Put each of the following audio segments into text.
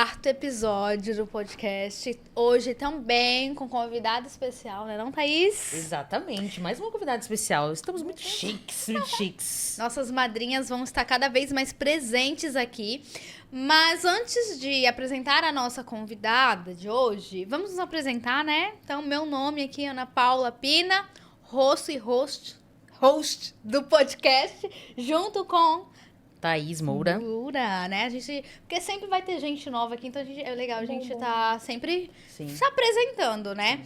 4º episódio do podcast. Hoje também com convidado especial, né não, Thaís? Exatamente, mais uma convidada especial. Estamos muito chiques, muito chiques. Nossas madrinhas vão estar cada vez mais presentes aqui. Mas antes de apresentar a nossa convidada de hoje, vamos nos apresentar, né? Então, meu nome aqui é Ana Paula Pina, host do podcast, junto com Thaís Moura. né? Porque sempre vai ter gente nova aqui, então é legal a gente tá sempre Sim. se apresentando, né?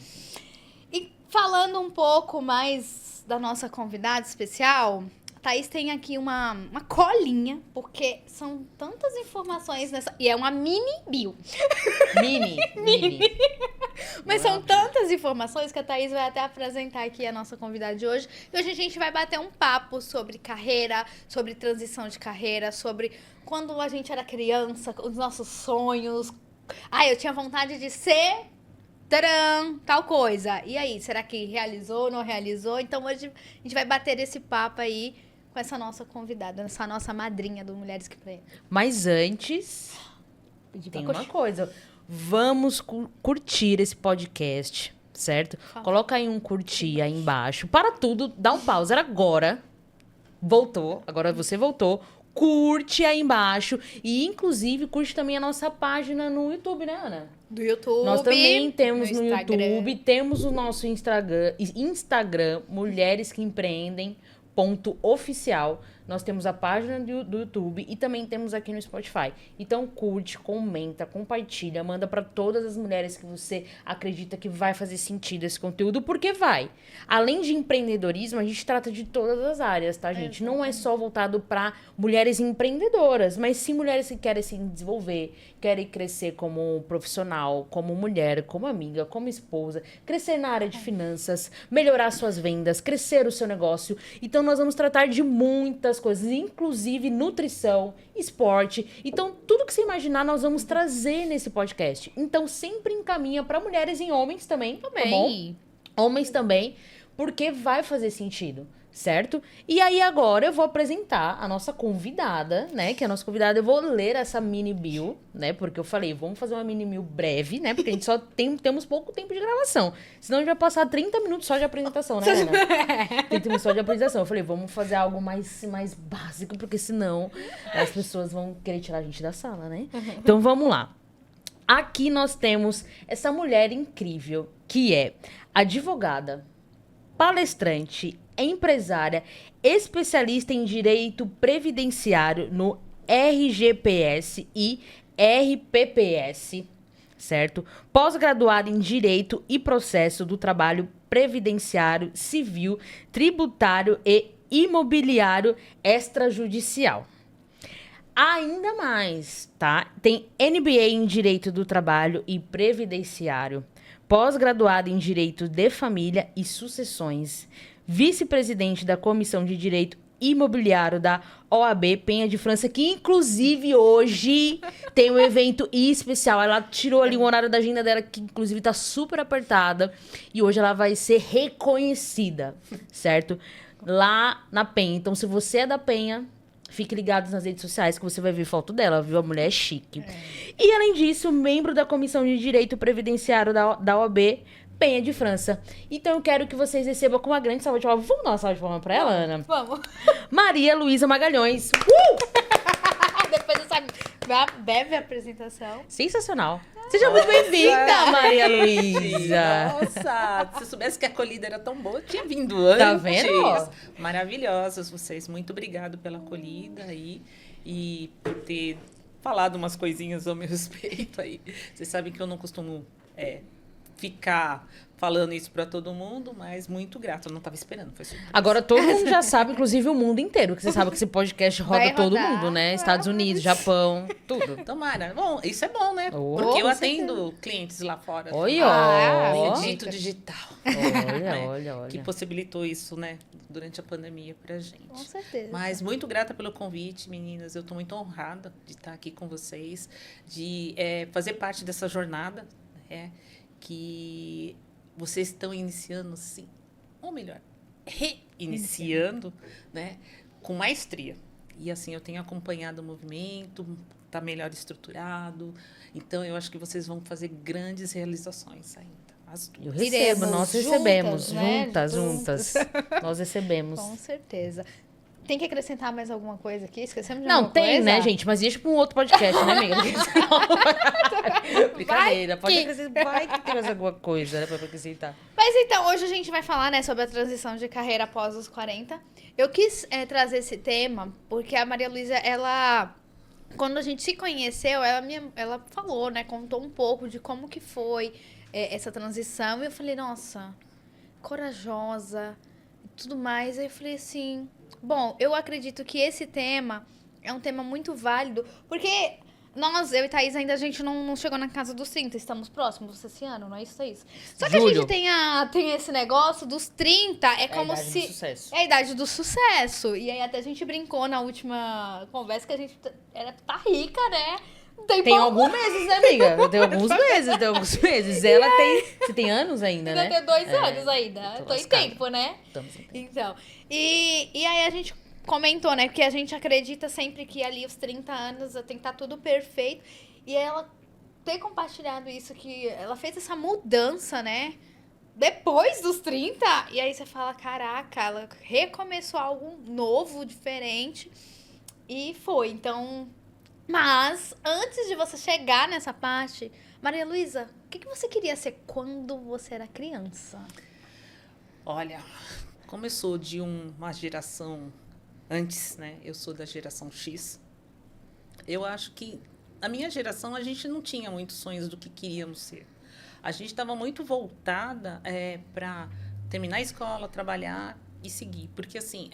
E falando um pouco mais da nossa convidada especial, a Thaís tem aqui uma colinha, porque são tantas informações nessa... E é uma mini bio. Mini. Mas são tantas informações que a Thaís vai até apresentar aqui a nossa convidada de hoje. E hoje a gente vai bater um papo sobre carreira, sobre transição de carreira, sobre quando a gente era criança, os nossos sonhos. Eu tinha vontade de ser tal coisa. E aí, será que realizou, não realizou? Então hoje a gente vai bater esse papo aí com essa nossa convidada, essa nossa madrinha do Mulheres que Empreendem. Mas antes, tem uma coisa. Vamos curtir esse podcast, certo? Coloca aí um curtir aí embaixo. Para tudo, dá um pause. Era agora. Voltou. Agora você voltou. Curte aí embaixo. E, inclusive, curte também a nossa página no YouTube, né, Ana? Do YouTube. Nós também temos no Instagram. YouTube. Temos o nosso Instagram, Mulheres que Empreendem. .oficial. Nós temos a página do YouTube e também temos aqui no Spotify. Então curte, comenta, compartilha, manda para todas as mulheres que você acredita que vai fazer sentido esse conteúdo, porque vai. Além de empreendedorismo, a gente trata de todas as áreas, tá, gente? Não é só voltado para mulheres empreendedoras, mas sim mulheres que querem se desenvolver, querem crescer como profissional, como mulher, como amiga, como esposa, crescer na área de finanças, melhorar suas vendas, crescer o seu negócio. Então nós vamos tratar de muitas coisas, inclusive nutrição, esporte. Então, tudo que você imaginar, nós vamos trazer nesse podcast. Então, sempre encaminha para mulheres e homens também, tá bom? Homens também, porque vai fazer sentido, certo? E aí, agora, eu vou apresentar a nossa convidada, né? Que a nossa convidada, eu vou ler essa mini bio, né? Porque eu falei, vamos fazer uma mini bio breve, né? Porque a gente só temos pouco tempo de gravação. Senão a gente vai passar 30 minutos só de apresentação, né, Ana? 30 minutos só de apresentação. Eu falei, vamos fazer algo mais básico, porque senão as pessoas vão querer tirar a gente da sala, né? Então, vamos lá. Aqui nós temos essa mulher incrível, que é advogada, palestrante, empresária, especialista em direito previdenciário no RGPS e RPPS, certo? Pós-graduada em Direito e Processo do Trabalho Previdenciário, Civil, Tributário e Imobiliário Extrajudicial. Ainda mais, tá? Tem MBA em Direito do Trabalho e Previdenciário, pós-graduada em Direito de Família e Sucessões, vice-presidente da Comissão de Direito Imobiliário da OAB Penha de França, que inclusive hoje tem um evento especial. Ela tirou ali um horário da agenda dela, que inclusive tá super apertada, e hoje ela vai ser reconhecida, certo? Lá na Penha. Então, se você é da Penha, fique ligado nas redes sociais que você vai ver foto dela, viu? A mulher é chique. E, além disso, membro da Comissão de Direito Previdenciário da OAB Penha de França. Então, eu quero que vocês recebam com uma grande salva de palmas. Vamos dar uma salva de palmas pra ela, Ana? Vamos. Maria Luísa Magalhães. Depois dessa breve apresentação. Sensacional. Seja muito bem-vinda, Maria Luísa. Nossa, se eu soubesse que a acolhida era tão boa, eu tinha vindo antes. Tá vendo? Maravilhosas vocês. Muito obrigado pela acolhida aí e por ter falado umas coisinhas ao meu respeito aí. Vocês sabem que eu não costumo ficar falando isso para todo mundo, mas muito grato. Eu não estava esperando, foi surpresa. Agora todo mundo já sabe, inclusive o mundo inteiro, que você sabe que esse podcast roda Vai todo rodar. mundo, né? Estados Unidos, Japão, tudo. Tomara. Bom, isso é bom, né? Oh, Porque eu com atendo clientes lá fora. Olha, ó. Dito digital. olha. Que possibilitou isso, né? Durante a pandemia pra gente. Com certeza. Mas muito grata pelo convite, meninas. Eu estou muito honrada de estar aqui com vocês, de fazer parte dessa jornada, que vocês estão iniciando, sim, ou melhor, reiniciando, né, com maestria. E assim, eu tenho acompanhado o movimento, tá melhor estruturado. Então, eu acho que vocês vão fazer grandes realizações ainda. As Eu duas. recebo, Iremos nós juntas, recebemos, né? juntas. Nós recebemos. Com certeza. Tem que acrescentar mais alguma coisa aqui? Esquecemos de Não, alguma tem, coisa? né, gente? Mas deixa pra um outro podcast, né, amiga? Brincadeira, pode que- acrescentar. Vai que tem mais alguma coisa, né, pra acrescentar. Mas então, hoje a gente vai falar, né, sobre a transição de carreira após os 40. Eu quis trazer esse tema porque a Maria Luísa, ela... Quando a gente se conheceu, ela falou, né, contou um pouco de como que foi essa transição. E eu falei, nossa, corajosa e tudo mais. Aí eu falei assim, bom, eu acredito que esse tema é um tema muito válido, porque nós, eu e Thaís, ainda a gente não chegou na casa dos 30, estamos próximos esse ano, não é isso, Thaís? Só que a Julho. gente tem esse negócio dos 30, é como a idade se... do sucesso. É a idade do sucesso. E aí até a gente brincou na última conversa que a gente era tá rica, né? Tem Tem pouco, alguns meses, né, amiga? Tem alguns meses. Ela tem... Você tem anos ainda, ainda né? tem 2 anos ainda. tô Tô em lascada. tempo, né? Estamos em tempo. Então, e aí a gente comentou, né? Porque a gente acredita sempre que ali os 30 anos tem que estar tudo perfeito. E ela ter compartilhado isso, que ela fez essa mudança, né? Depois dos 30. E aí você fala, caraca, ela recomeçou algo novo, diferente. E foi, então... Mas, antes de você chegar nessa parte, Maria Luísa, o que você queria ser quando você era criança? Olha, como eu sou de uma geração antes, né? Eu sou da geração X. Eu acho que a minha geração, a gente não tinha muitos sonhos do que queríamos ser. A gente estava muito voltada para terminar a escola, trabalhar e seguir. Porque, assim,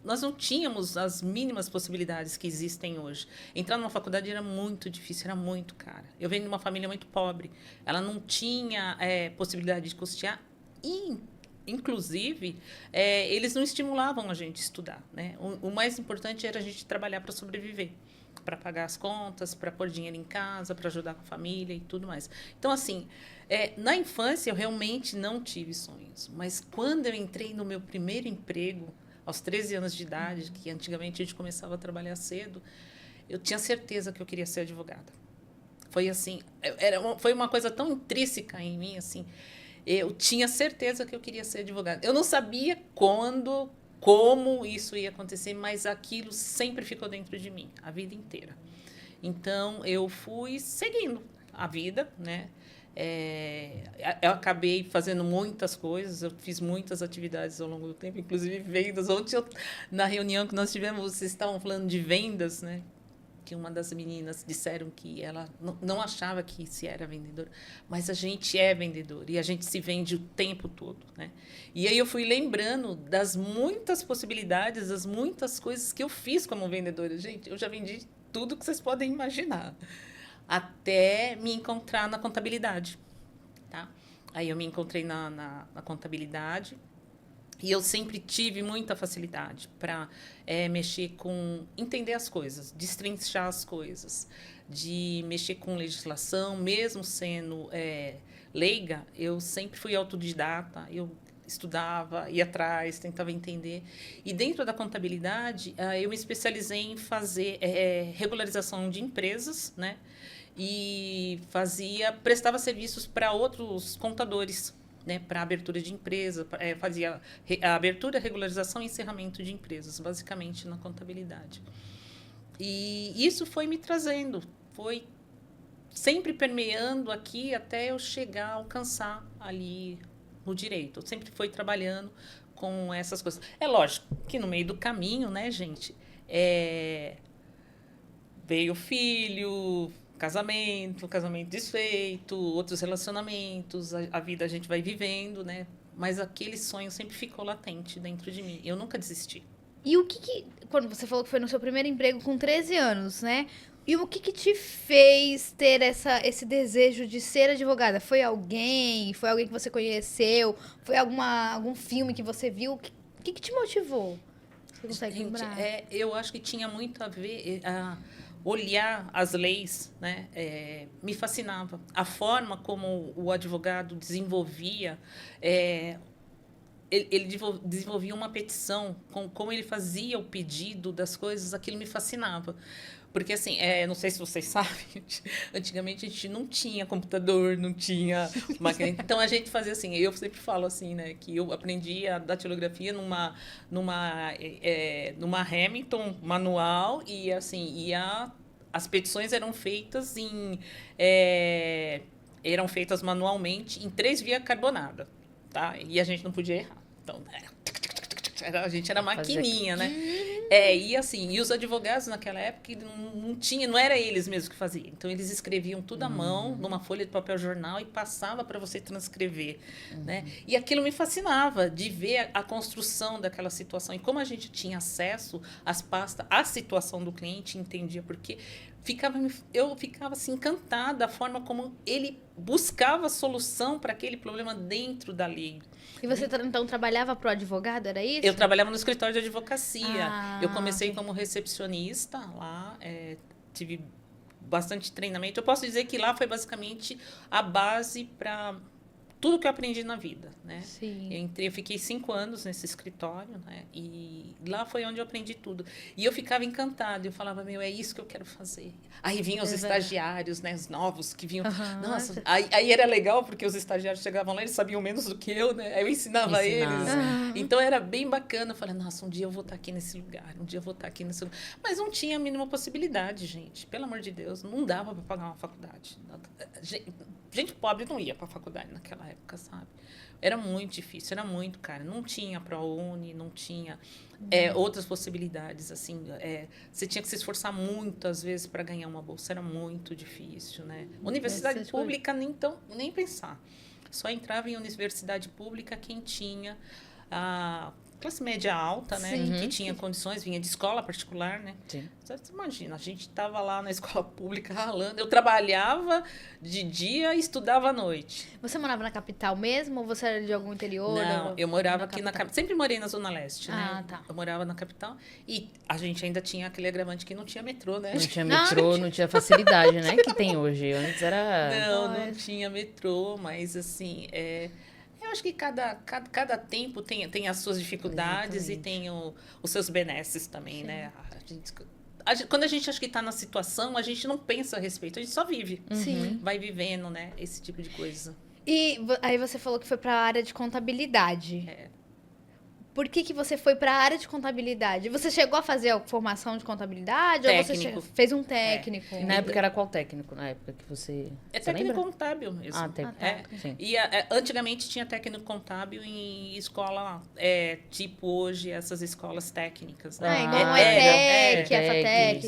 nós não tínhamos as mínimas possibilidades que existem hoje. Entrar numa faculdade era muito difícil, era muito cara. Eu venho de uma família muito pobre. Ela não tinha possibilidade de custear. E, inclusive, eles não estimulavam a gente a estudar, né? O mais importante era a gente trabalhar para sobreviver, para pagar as contas, para pôr dinheiro em casa, para ajudar com a família e tudo mais. Então, assim, na infância eu realmente não tive sonhos. Mas quando eu entrei no meu primeiro emprego, aos 13 anos de idade, que antigamente a gente começava a trabalhar cedo, eu tinha certeza que eu queria ser advogada. Foi assim, foi uma coisa tão intrínseca em mim, assim, eu tinha certeza que eu queria ser advogada. Eu não sabia quando, como isso ia acontecer, mas aquilo sempre ficou dentro de mim, a vida inteira. Então, eu fui seguindo a vida, né? Eu acabei fazendo muitas coisas, eu fiz muitas atividades ao longo do tempo, inclusive vendas. Ontem, na reunião que nós tivemos, vocês estavam falando de vendas, né? Que uma das meninas disseram que ela não achava que se era vendedora, mas a gente é vendedor e a gente se vende o tempo todo, né? E aí eu fui lembrando das muitas possibilidades, das muitas coisas que eu fiz como vendedora. Gente, eu já vendi tudo que vocês podem imaginar, até me encontrar na contabilidade, tá? Aí eu me encontrei na contabilidade. E eu sempre tive muita facilidade para mexer com... entender as coisas, destrinchar as coisas, de mexer com legislação, mesmo sendo leiga, eu sempre fui autodidata, eu estudava, ia atrás, tentava entender. E dentro da contabilidade, eu me especializei em fazer regularização de empresas, né? E prestava serviços para outros contadores, né, para abertura de empresa, fazia a abertura, regularização e encerramento de empresas, basicamente na contabilidade. E isso foi me trazendo, foi sempre permeando aqui até eu chegar a alcançar ali no direito. Eu sempre fui trabalhando com essas coisas. É lógico que no meio do caminho, né, gente, veio o filho, casamento desfeito, outros relacionamentos, a vida a gente vai vivendo, né? Mas aquele sonho sempre ficou latente dentro de mim. Eu nunca desisti. E o que quando você falou que foi no seu primeiro emprego com 13 anos, né? E o que te fez ter esse desejo de ser advogada? Foi alguém? Foi alguém que você conheceu? Foi algum filme que você viu? O que te motivou? Você consegue lembrar? Eu acho que tinha muito a ver... olhar as leis, né, me fascinava. A forma como o advogado desenvolvia, ele desenvolvia uma petição, como ele fazia o pedido das coisas, aquilo me fascinava. Porque, assim, não sei se vocês sabem, antigamente a gente não tinha computador, não tinha máquina. Então, a gente fazia assim, eu sempre falo assim, né, que eu aprendi a datilografia numa Hamilton manual e, assim, as petições eram feitas eram feitas manualmente em 3 via carbonada, tá? E a gente não podia errar. Então, a gente era maquininha, né? E assim, e os advogados naquela época não era eles mesmos que faziam. Então, eles escreviam tudo à mão, numa folha de papel jornal e passava para você transcrever, né? E aquilo me fascinava, de ver a construção daquela situação. E como a gente tinha acesso às pastas, à situação do cliente, entendia por quê. Eu ficava assim, encantada da forma como ele buscava solução para aquele problema dentro da lei. E você então trabalhava para o advogado, era isso? Eu trabalhava no escritório de advocacia. Eu comecei ok. como recepcionista lá, tive bastante treinamento. Eu posso dizer que lá foi basicamente a base para tudo que eu aprendi na vida, né? Sim. Eu fiquei 5 anos nesse escritório, né? E lá foi onde eu aprendi tudo. E eu ficava encantada. Eu falava, é isso que eu quero fazer. Aí vinham os estagiários, né? Os novos que vinham. Nossa, aí era legal, porque os estagiários chegavam lá, eles sabiam menos do que eu, né? Aí eu ensinava eles. Então, era bem bacana. Eu falei, nossa, um dia eu vou estar aqui nesse lugar. Um dia eu vou estar aqui nesse lugar. Mas não tinha a mínima possibilidade, gente. Pelo amor de Deus, não dava para pagar uma faculdade. Gente pobre não ia para a faculdade naquela época, sabe? Era muito difícil, era muito caro. Não tinha ProUni, não tinha outras possibilidades, assim. Você tinha que se esforçar muito, às vezes, para ganhar uma bolsa. Era muito difícil, né? Universidade pública, nem pensar. Só entrava em universidade pública quem tinha a classe média alta, né? Que tinha condições, vinha de escola particular, né? Sim. Você imagina, a gente estava lá na escola pública ralando. Eu trabalhava de dia e estudava à noite. Você morava na capital mesmo ou você era de algum interior? Não, eu morava aqui na capital. Sempre morei na Zona Leste, né? Ah, tá. Eu morava na capital e a gente ainda tinha aquele agravante que não tinha metrô, né? Não tinha metrô, não tinha facilidade, né? Que tem hoje. Antes era... Não tinha metrô, mas assim... Eu acho que cada tempo tem as suas dificuldades. Exatamente. E tem os seus benesses também, né? Quando a gente acha que está na situação, a gente não pensa a respeito, a gente só vive. Sim. Vai vivendo, né? Esse tipo de coisa. E aí você falou que foi para a área de contabilidade. Por que você foi para a área de contabilidade? Você chegou a fazer a formação de contabilidade? Técnico. Ou você fez um técnico? E na época era qual técnico? Na época que você técnico lembra? contábil mesmo. Ah, técnico. Sim. E antigamente tinha técnico contábil em escola, tipo hoje, essas escolas técnicas. Né? Igual um ETEC,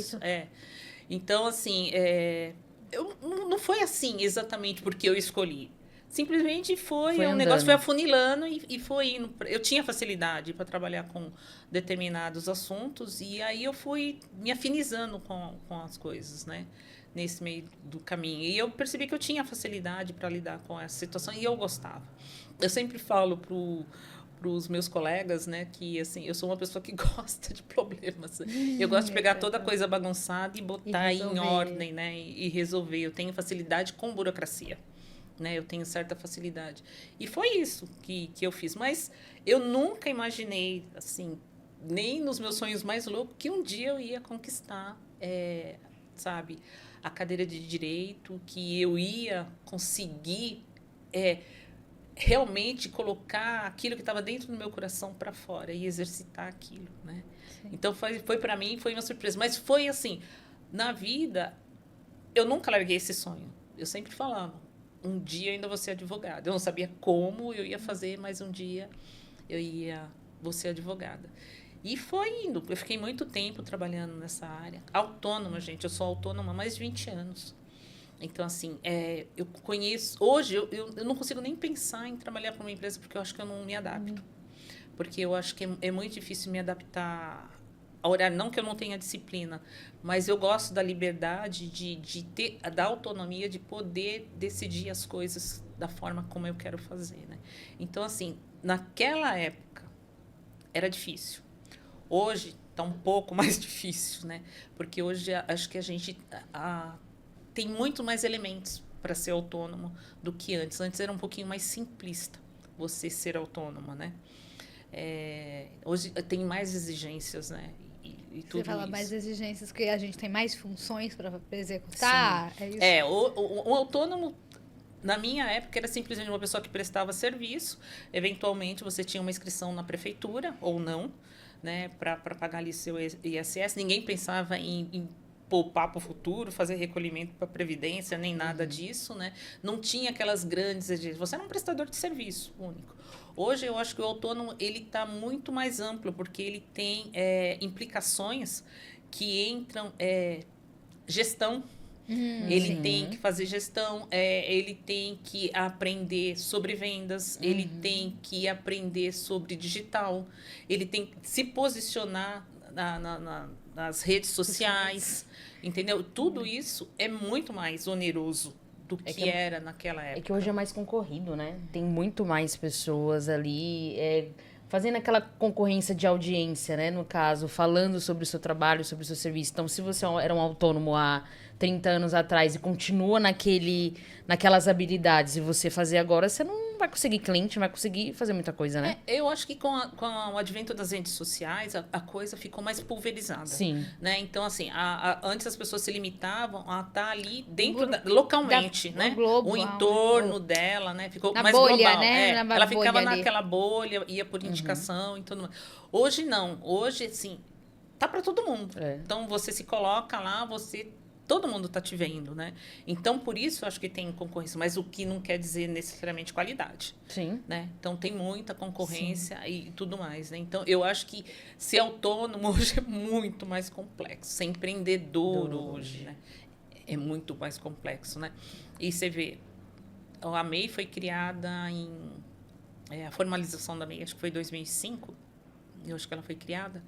FATEC. Então, assim, não foi assim exatamente porque eu escolhi. Simplesmente foi um negócio foi afunilando e foi indo. Eu tinha facilidade para trabalhar com determinados assuntos e aí eu fui me afinizando com as coisas, né? Nesse meio do caminho. E eu percebi que eu tinha facilidade para lidar com essa situação e eu gostava. Eu sempre falo para os meus colegas, né, que assim, eu sou uma pessoa que gosta de problemas. Eu gosto de pegar toda coisa bagunçada e botar em ordem, né, e resolver. Eu tenho facilidade com burocracia. Né, eu tenho certa facilidade. E foi isso que eu fiz. Mas eu nunca imaginei, assim, nem nos meus sonhos mais loucos, que um dia eu ia conquistar, sabe, a cadeira de direito, que eu ia conseguir realmente colocar aquilo que estava dentro do meu coração para fora e exercitar aquilo, né? Então, foi para mim, foi uma surpresa. Mas foi assim, na vida, eu nunca larguei esse sonho. Eu sempre falava, um dia eu ainda vou ser advogada. Eu não sabia como eu ia fazer, mas um dia vou ser advogada. E foi indo. Eu fiquei muito tempo trabalhando nessa área. Autônoma, gente. Eu sou autônoma há mais de 20 anos. Então, assim, eu conheço... Hoje, eu não consigo nem pensar em trabalhar para uma empresa porque eu acho que eu não me adapto. Porque eu acho que é muito difícil me adaptar a horário. Não que eu não tenha disciplina, mas eu gosto da liberdade de ter, da autonomia de poder decidir as coisas da forma como eu quero fazer, né? Então, assim, naquela época era difícil. Hoje está um pouco mais difícil, né? Porque hoje acho que a gente tem muito mais elementos para ser autônomo do que antes. Antes era um pouquinho mais simplista você ser autônoma, né? Hoje tem mais exigências, né? E tudo Você fala isso. mais exigências, que a gente tem mais funções para executar. Sim. É isso? O autônomo, na minha época, era simplesmente uma pessoa que prestava serviço. Eventualmente, você tinha uma inscrição na prefeitura, ou não, né, para pagar ali seu ISS. Ninguém pensava em poupar para o futuro, fazer recolhimento para a Previdência, nem nada disso, né? Não tinha aquelas grandes exigências. Você era um prestador de serviço único. Hoje, eu acho que o autônomo ele está muito mais amplo, porque ele tem implicações que entram... gestão. Ele Sim. tem que fazer gestão, ele tem que aprender sobre vendas, ele tem que aprender sobre digital, ele tem que se posicionar nas redes sociais, entendeu? Tudo isso é muito mais oneroso do que era naquela época. É que hoje é mais concorrido, né? Tem muito mais pessoas ali fazendo aquela concorrência de audiência, né? No caso, falando sobre o seu trabalho, sobre o seu serviço. Então, se você era um autônomo há 30 anos atrás e continua naquelas habilidades e você fazer agora, você não vai conseguir cliente, não vai conseguir fazer muita coisa, né? Eu acho que com o advento das redes sociais, a coisa ficou mais pulverizada. Sim. Né? Então, assim, antes as pessoas se limitavam a estar ali dentro, localmente, né? Globo, o entorno dela, né? Ficou na mais bolha, global. né? Ela ficava bolha ali. naquela bolha, ia por indicação e tudo mais. Hoje, não. Hoje, assim, tá para todo mundo. Então, você se coloca lá, todo mundo está te vendo, né? Então, por isso, eu acho que tem concorrência. Mas o que não quer dizer necessariamente qualidade. Sim. Né? Então, tem muita concorrência e tudo mais, né? Então, eu acho que ser autônomo hoje é muito mais complexo. Ser empreendedor hoje, né? É muito mais complexo, né? E você vê, a MEI foi criada a formalização da MEI, acho que foi em 2005. Eu acho que ela foi criada.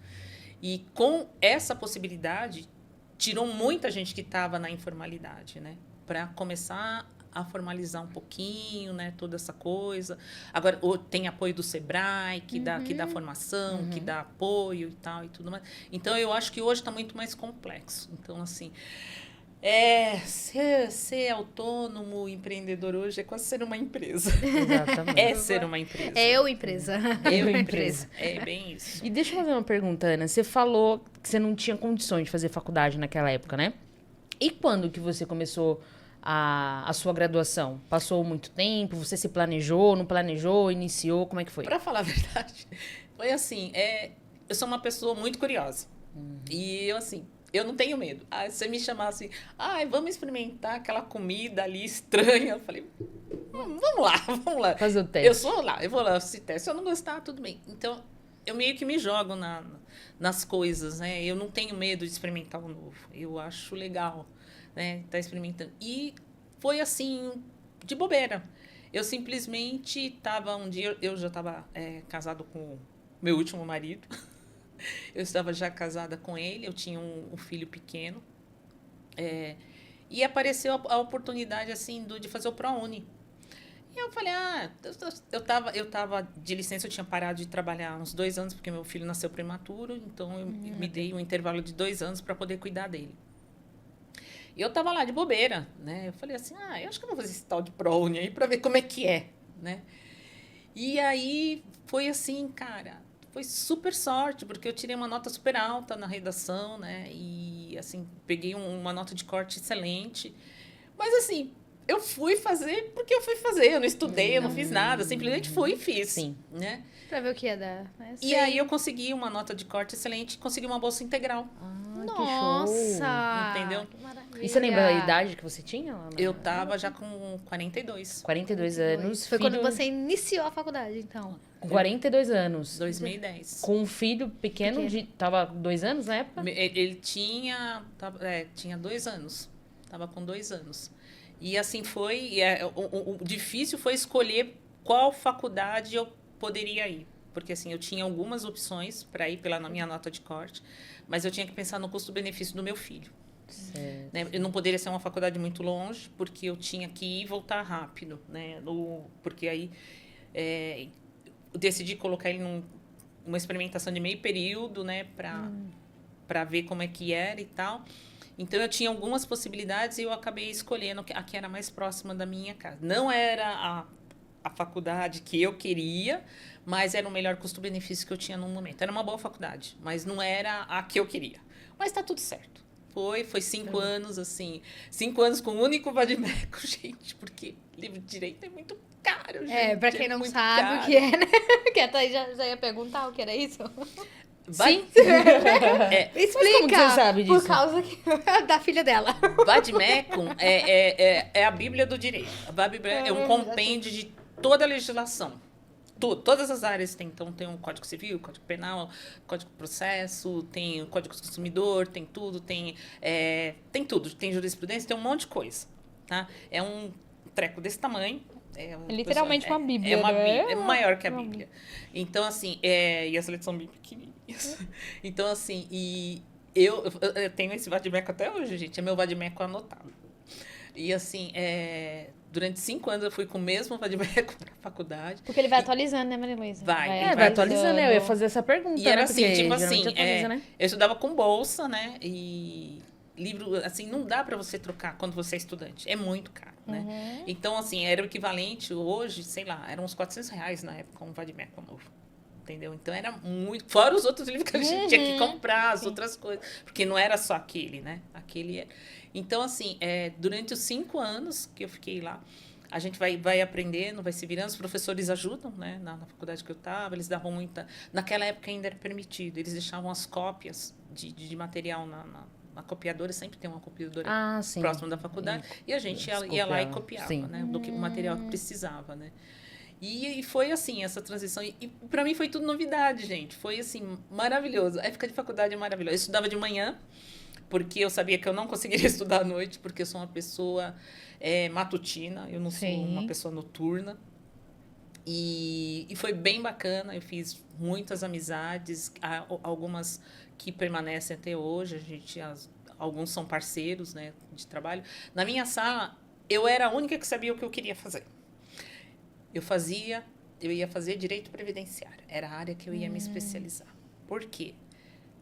E com essa possibilidade, tirou muita gente que estava na informalidade, né? Para começar a formalizar um pouquinho, né? Toda essa coisa. Agora, tem apoio do Sebrae, que dá formação, que dá apoio e tal e tudo mais. Então, eu acho que hoje está muito mais complexo. Então, assim, ser autônomo, empreendedor hoje é quase ser uma empresa. Exatamente. É ser uma empresa. Empresa. Empresa. É bem isso. E deixa eu fazer uma pergunta, Ana. Você falou que você não tinha condições de fazer faculdade naquela época, né? E quando que você começou a sua graduação? Passou muito tempo? Você se planejou, não planejou, iniciou? Como é que foi? Para falar a verdade, foi assim, eu sou uma pessoa muito curiosa. E eu, assim, eu não tenho medo. Se você me chamar assim, vamos experimentar aquela comida ali estranha. Eu falei, vamos lá. Fazer o teste. Eu vou lá, se teste. Se eu não gostar, tudo bem. Então, eu meio que me jogo nas coisas, né? Eu não tenho medo de experimentar o novo. Eu acho legal, né? Tá experimentando. E foi assim, de bobeira. Eu simplesmente estava um dia, eu já estava casado com meu último marido. Eu estava já casada com ele, eu tinha um filho pequeno. E apareceu a oportunidade, assim, de fazer o ProUni. E eu falei, eu tava de licença, eu tinha parado de trabalhar uns 2 anos, porque meu filho nasceu prematuro, então eu me dei um intervalo de 2 anos para poder cuidar dele. E eu tava lá de bobeira, né? Eu falei assim, eu acho que eu vou fazer esse tal de ProUni aí para ver como é que é, né? E aí foi assim, cara, foi super sorte, porque eu tirei uma nota super alta na redação, né? E, assim, peguei uma nota de corte excelente. Mas, assim, eu fui fazer porque eu fui fazer. Eu não estudei, eu não fiz nada. Simplesmente fui e fiz. Sim. Né? Pra ver o que ia dar. E aí eu consegui uma nota de corte excelente, consegui uma bolsa integral. Nossa! Que show. Entendeu? Que maravilha. E você lembra a idade que você tinha? Ana? Eu tava já com 42. 42 anos. Foi quando filho- você iniciou a faculdade, então. Com 42 anos. 2010. Com um filho pequeno, tava 2 anos na época? Ele tinha 2 anos. Tava com 2 anos. E assim foi. O difícil foi escolher qual faculdade eu poderia ir. Porque assim, eu tinha algumas opções para ir na minha nota de corte, mas eu tinha que pensar no custo-benefício do meu filho. Certo. Né? Eu não poderia ser uma faculdade muito longe, porque eu tinha que ir e voltar rápido. Né? Porque aí eu decidi colocar ele numa experimentação de meio período, né? Para ver como é que era e tal. Então, eu tinha algumas possibilidades e eu acabei escolhendo a que era mais próxima da minha casa. Não era a a faculdade que eu queria, mas era o melhor custo-benefício que eu tinha no momento. Era uma boa faculdade, mas não era a que eu queria. Mas tá tudo certo. Foi 5 anos, assim, 5 anos com um único vademecum, gente, porque livro de direito é muito caro, gente. Pra quem não muito sabe caro. o que é, né? Que a Thaís já ia perguntar o que era isso. Sim. Explica. como que você sabe disso? Por causa da filha dela. Vademecum é a Bíblia do direito. A Bíblia é um compêndio de toda a legislação. Todas as áreas tem. Então, tem o Código Civil, Código Penal, Código de Processo, tem o Código do Consumidor, tem tudo, tem tudo. Tem jurisprudência, tem um monte de coisa. Tá? É um treco desse tamanho. É literalmente uma Bíblia, é maior que a Bíblia. Então, assim, e as letras são bem pequenininhas. Então, assim, eu tenho esse vademecum até hoje, gente. É meu vademecum anotado. E, assim, durante 5 anos eu fui com o mesmo vademecum para a faculdade. Porque ele vai atualizando, né, Maria Luísa? Vai atualizando, né? Eu ia fazer essa pergunta, E era né? assim, Porque tipo assim, geralmente atualiza, né? eu estudava com bolsa, né? E livro, assim, não dá para você trocar quando você é estudante. É muito caro, né? Então, assim, era o equivalente hoje, sei lá, eram uns R$400 na época, um vademecum novo. Entendeu? Então, era muito... Fora os outros livros que a gente tinha que comprar, as outras coisas. Porque não era só aquele, né? Aquele era... Então, assim, durante os 5 anos que eu fiquei lá, a gente vai aprendendo, vai se virando, os professores ajudam, né? Na faculdade que eu estava, eles davam muita... Naquela época ainda era permitido, eles deixavam as cópias de material na copiadora, sempre tem uma copiadora próxima da faculdade, e a gente ia lá e copiava, né? O material que precisava, né? E foi assim, essa transição. E para mim foi tudo novidade, gente. Foi assim, maravilhoso. A época de faculdade é maravilhosa. Eu estudava de manhã, porque eu sabia que eu não conseguiria estudar à noite, porque eu sou uma pessoa matutina, eu não sou uma pessoa noturna. E foi bem bacana, eu fiz muitas amizades, algumas que permanecem até hoje, alguns são parceiros, né, de trabalho. Na minha sala, eu era a única que sabia o que eu queria fazer. Eu ia fazer direito previdenciário, era a área que eu ia me especializar. Por quê?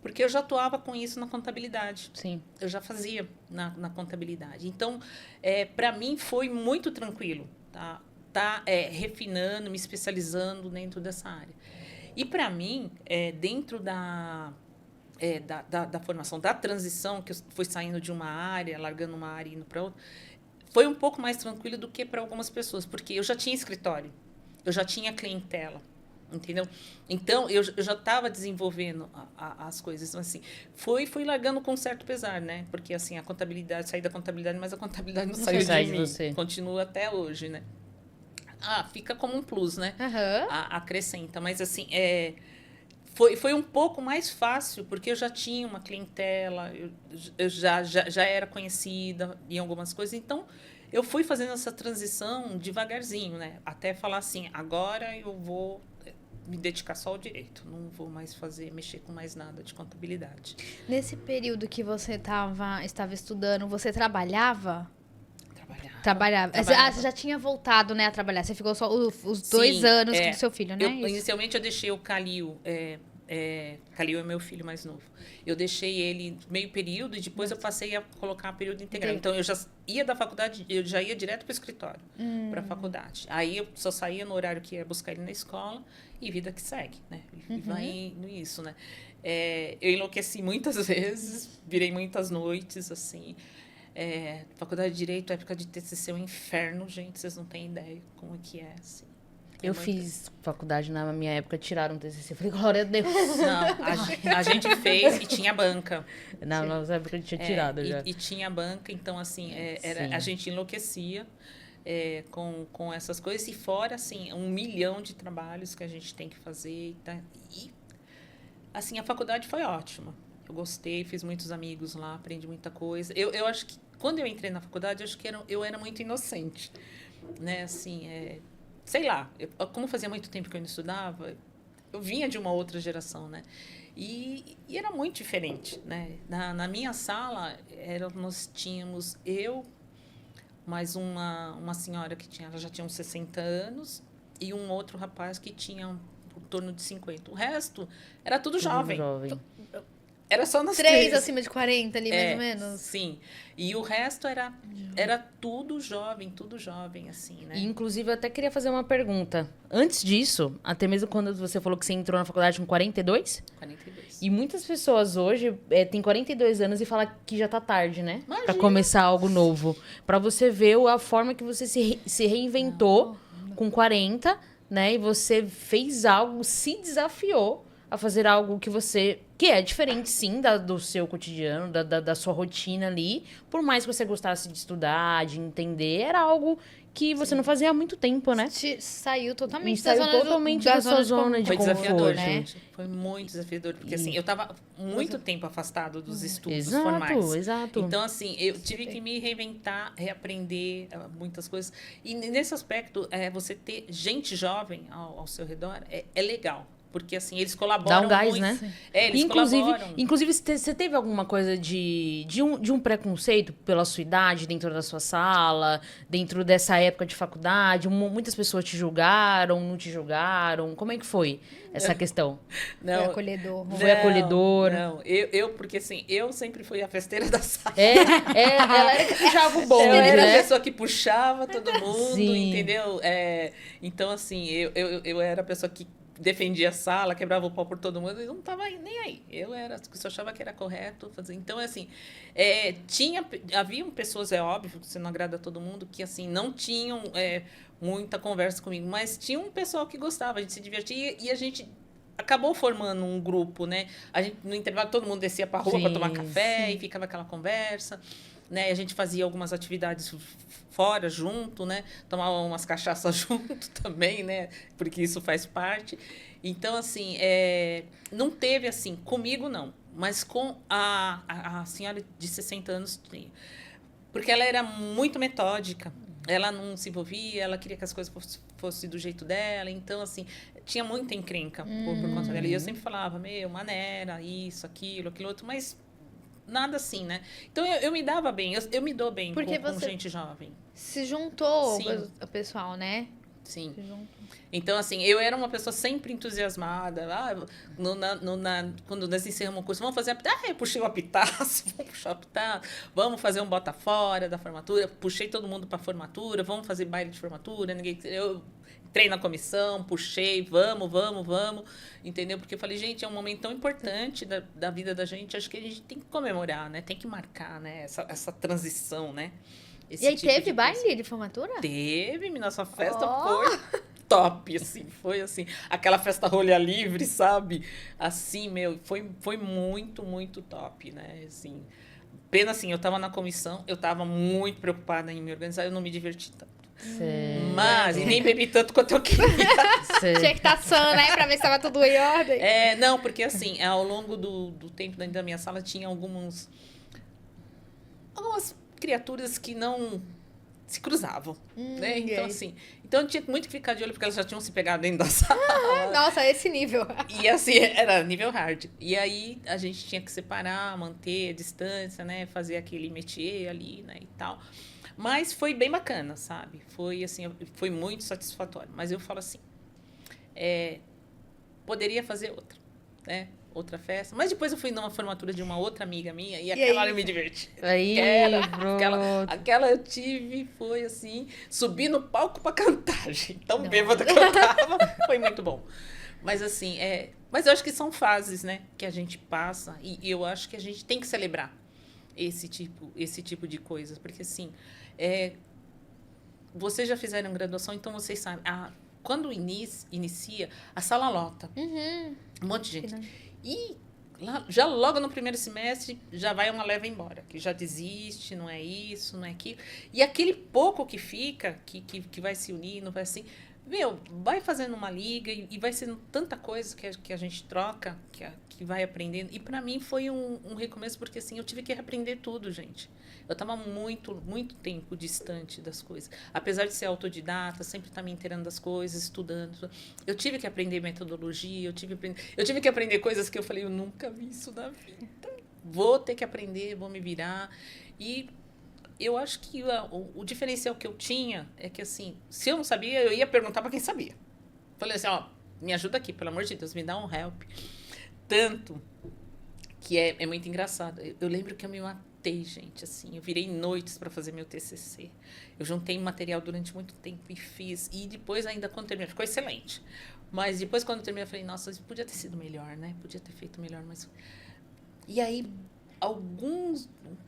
Porque eu já atuava com isso na contabilidade. Sim. Eu já fazia na contabilidade. Então, para mim, foi muito tranquilo, tá refinando, me especializando dentro dessa área. E, para mim, dentro da formação, da transição, que eu fui saindo de uma área, largando uma área e indo para outra, foi um pouco mais tranquilo do que para algumas pessoas, porque eu já tinha escritório, eu já tinha clientela, entendeu? Então, eu já estava desenvolvendo as coisas. Então, assim, fui largando com certo pesar, né? Porque, assim, saí da contabilidade, mas a contabilidade não saiu de mim. Você. Continua até hoje, né? Fica como um plus, né? Acrescenta. Mas, assim, foi um pouco mais fácil, porque eu já tinha uma clientela, eu já era conhecida em algumas coisas. Então, eu fui fazendo essa transição devagarzinho, né? Até falar assim, agora eu vou me dedicar só ao direito. Não vou mais mexer com mais nada de contabilidade. Nesse período que você estava estudando, você trabalhava? Trabalhava. Você já tinha voltado, né, a trabalhar. Você ficou só os 2 anos do seu filho, né? Inicialmente eu deixei o Calil. Calil é meu filho mais novo. Eu deixei ele meio período e depois eu passei a colocar período integral. Então, eu já ia da faculdade, eu já ia direto para o escritório, para a faculdade. Aí, eu só saía no horário que ia buscar ele na escola e vida que segue, né? E vai nisso, né? Eu enlouqueci muitas vezes, virei muitas noites, assim. Faculdade de Direito, época de TCC, é um inferno, gente. Vocês não têm ideia como é que é, assim. Eu fiz faculdade na minha época, tiraram o TCC. Eu falei, glória a Deus. Não, a gente fez e tinha banca. Na nossa época tinha tirado já. E tinha banca, então, assim, a gente enlouquecia com essas coisas. E fora, assim, 1 milhão de trabalhos que a gente tem que fazer. E, assim, a faculdade foi ótima. Eu gostei, fiz muitos amigos lá, aprendi muita coisa. Eu acho que, quando eu entrei na faculdade, acho que eu era muito inocente, né? Assim, sei lá, como fazia muito tempo que eu não estudava, eu vinha de uma outra geração, né? E era muito diferente, né? Na minha sala, nós tínhamos mais uma senhora que ela já tinha uns 60 anos e um outro rapaz que tinha em torno de 50. O resto era tudo jovem. Era só nós 3 acima de 40 ali, mais ou menos. Sim. E o resto era tudo jovem, assim, né? E, inclusive, eu até queria fazer uma pergunta. Antes disso, até mesmo quando você falou que você entrou na faculdade com 42? 42. E muitas pessoas hoje têm 42 anos e falam que já tá tarde, né? Imagina. Pra começar algo novo. Pra você ver a forma que você se reinventou com 40, né? E você fez algo, se desafiou a fazer algo que é diferente, sim, do seu cotidiano, da sua rotina ali. Por mais que você gostasse de estudar, de entender, era algo que você não fazia há muito tempo, né? Saiu totalmente Saiu totalmente da sua zona de Foi conforto, desafiador, né? gente. Foi muito desafiador. Porque, assim, eu tava muito tempo afastado dos estudos Exato, formais. exato. Então, assim, eu tive que me reinventar, reaprender muitas coisas. E nesse aspecto, você ter gente jovem ao seu redor é legal. Porque, assim, eles colaboram Dá um gás, muito. né? Eles colaboram. Inclusive, você teve alguma coisa de um preconceito pela sua idade dentro da sua sala, dentro dessa época de faculdade? Muitas pessoas te julgaram, não te julgaram? Como é que foi essa questão? Foi acolhedor. Foi acolhedor? Não, porque assim, eu sempre fui a festeira da sala. Ela era que puxava o bonde, Eu era né? a pessoa que puxava todo mundo, Sim. entendeu? Então, assim, eu era a pessoa que defendia a sala, quebrava o pau por todo mundo e não tava nem aí. Eu só achava que era correto fazer. Então, assim, haviam pessoas, é óbvio que você não agrada a todo mundo, que, assim, não tinham muita conversa comigo, mas tinha um pessoal que gostava, a gente se divertia e a gente acabou formando um grupo, né? A gente, no intervalo, todo mundo descia pra rua para tomar café e ficava aquela conversa. Né? A gente fazia algumas atividades fora, junto, né? Tomava umas cachaças junto também, né? Porque isso faz parte. Então, assim, não teve assim, comigo não, mas com a senhora de 60 anos, porque ela era muito metódica. Ela não se envolvia, ela queria que as coisas fossem do jeito dela. Então, assim, tinha muita encrenca por conta dela. E eu sempre falava, maneira, isso, aquilo outro, mas nada assim, né? Então, eu me dava bem, eu me dou bem com gente jovem. Se juntou o pessoal, né? Sim. Então, assim, eu era uma pessoa sempre entusiasmada. Quando nós encerramos o curso, vamos fazer eu puxei o apitaço, vamos puxar o apitaço, vamos fazer um bota fora da formatura, puxei todo mundo para a formatura, vamos fazer baile de formatura, eu entrei na comissão, puxei, vamos, entendeu? Porque eu falei, gente, é um momento tão importante da vida da gente, acho que a gente tem que comemorar, né? Tem que marcar, né? Essa transição, né? E aí teve baile de formatura? Teve, nossa festa foi top, assim, foi assim, aquela festa rolha livre, sabe? Assim, foi muito, muito top, né? Assim, pena assim, eu tava na comissão, eu tava muito preocupada em me organizar, eu não me diverti tanto. Mas, e nem bebi tanto quanto eu queria. Tinha que estar sã, né? Pra ver se tava tudo em ordem. Não, porque assim, ao longo do tempo dentro da minha sala, tinha algumas criaturas que não se cruzavam, né? Então, assim, eu tinha muito que ficar de olho, porque elas já tinham se pegado dentro da sala. Nossa, esse nível. E assim, era nível hard. E aí, a gente tinha que separar, manter a distância, né? Fazer aquele métier ali, né? E tal. Mas foi bem bacana, sabe? Foi, assim, foi muito satisfatório. Mas eu falo assim, poderia fazer outra, né? Outra festa. Mas depois eu fui numa formatura de uma outra amiga minha e aquela eu me diverti. Aquela eu tive, foi assim, subir no palco pra cantar, gente. Tão bêbada que eu tava. Foi muito bom. Mas assim, mas eu acho que são fases, né? Que a gente passa e eu acho que a gente tem que celebrar esse tipo de coisas. Porque assim, vocês já fizeram graduação, então vocês sabem. Quando inicia, a sala lota. Um monte de gente. E já logo no primeiro semestre, já vai uma leva embora. Que já desiste, não é isso, não é aquilo. E aquele pouco que fica, que vai se unir, não vai assim... vai fazendo uma liga e vai sendo tanta coisa que a gente troca, que vai aprendendo. E para mim foi um recomeço, porque assim, eu tive que reaprender tudo, gente. Eu estava muito, muito tempo distante das coisas. Apesar de ser autodidata, sempre estar me inteirando das coisas, estudando. Eu tive que aprender metodologia, eu tive que aprender coisas que eu falei, eu nunca vi isso na vida. Vou ter que aprender, vou me virar. E eu acho que o diferencial que eu tinha é que, assim, se eu não sabia, eu ia perguntar para quem sabia. Falei assim, me ajuda aqui, pelo amor de Deus, me dá um help. Tanto que é muito engraçado. Eu lembro que eu me matei, gente, assim. Eu virei noites para fazer meu TCC. Eu juntei material durante muito tempo e fiz. E depois, ainda quando terminei, ficou excelente. Mas depois, quando terminei, eu falei, nossa, isso podia ter sido melhor, né? Podia ter feito melhor, mas... E aí,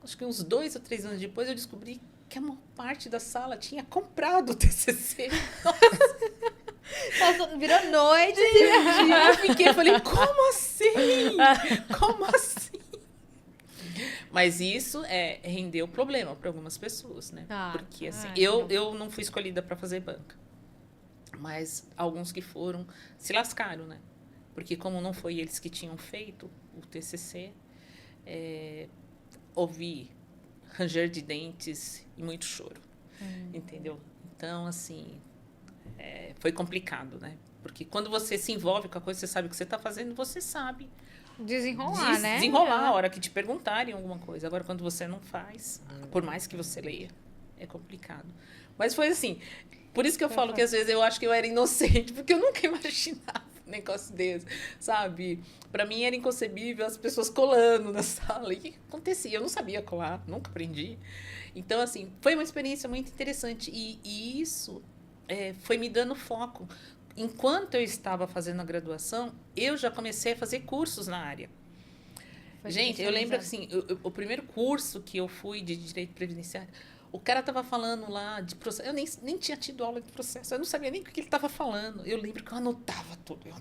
acho que uns 2 ou 3 anos depois, eu descobri que a maior parte da sala tinha comprado o TCC. Nossa, virou noite. Eu falei, como assim? Como assim? Mas isso rendeu problema para algumas pessoas, né? Porque assim, eu não fui escolhida para fazer banca. Mas alguns que foram se lascaram, né? Porque como não foi eles que tinham feito o TCC, houve ranger de dentes e muito choro, entendeu? Então, assim, foi complicado, né? Porque quando você se envolve com a coisa, você sabe o que você está fazendo, você sabe desenrolar, né? Desenrolar a hora que te perguntarem alguma coisa. Agora, quando você não faz, por mais que você leia, é complicado. Mas foi assim, por isso que eu falo que às vezes eu acho que eu era inocente, porque eu nunca imaginava um negócio desse, sabe? Para mim era inconcebível as pessoas colando na sala. E o que acontecia? Eu não sabia colar, nunca aprendi. Então, assim, foi uma experiência muito interessante. E isso foi me dando foco. Enquanto eu estava fazendo a graduação, eu já comecei a fazer cursos na área. Gente, eu lembro assim, o primeiro curso que eu fui de direito previdenciário, o cara estava falando lá de processo. Eu nem tinha tido aula de processo. Eu não sabia nem o que ele estava falando. Eu lembro que eu anotava tudo. Eu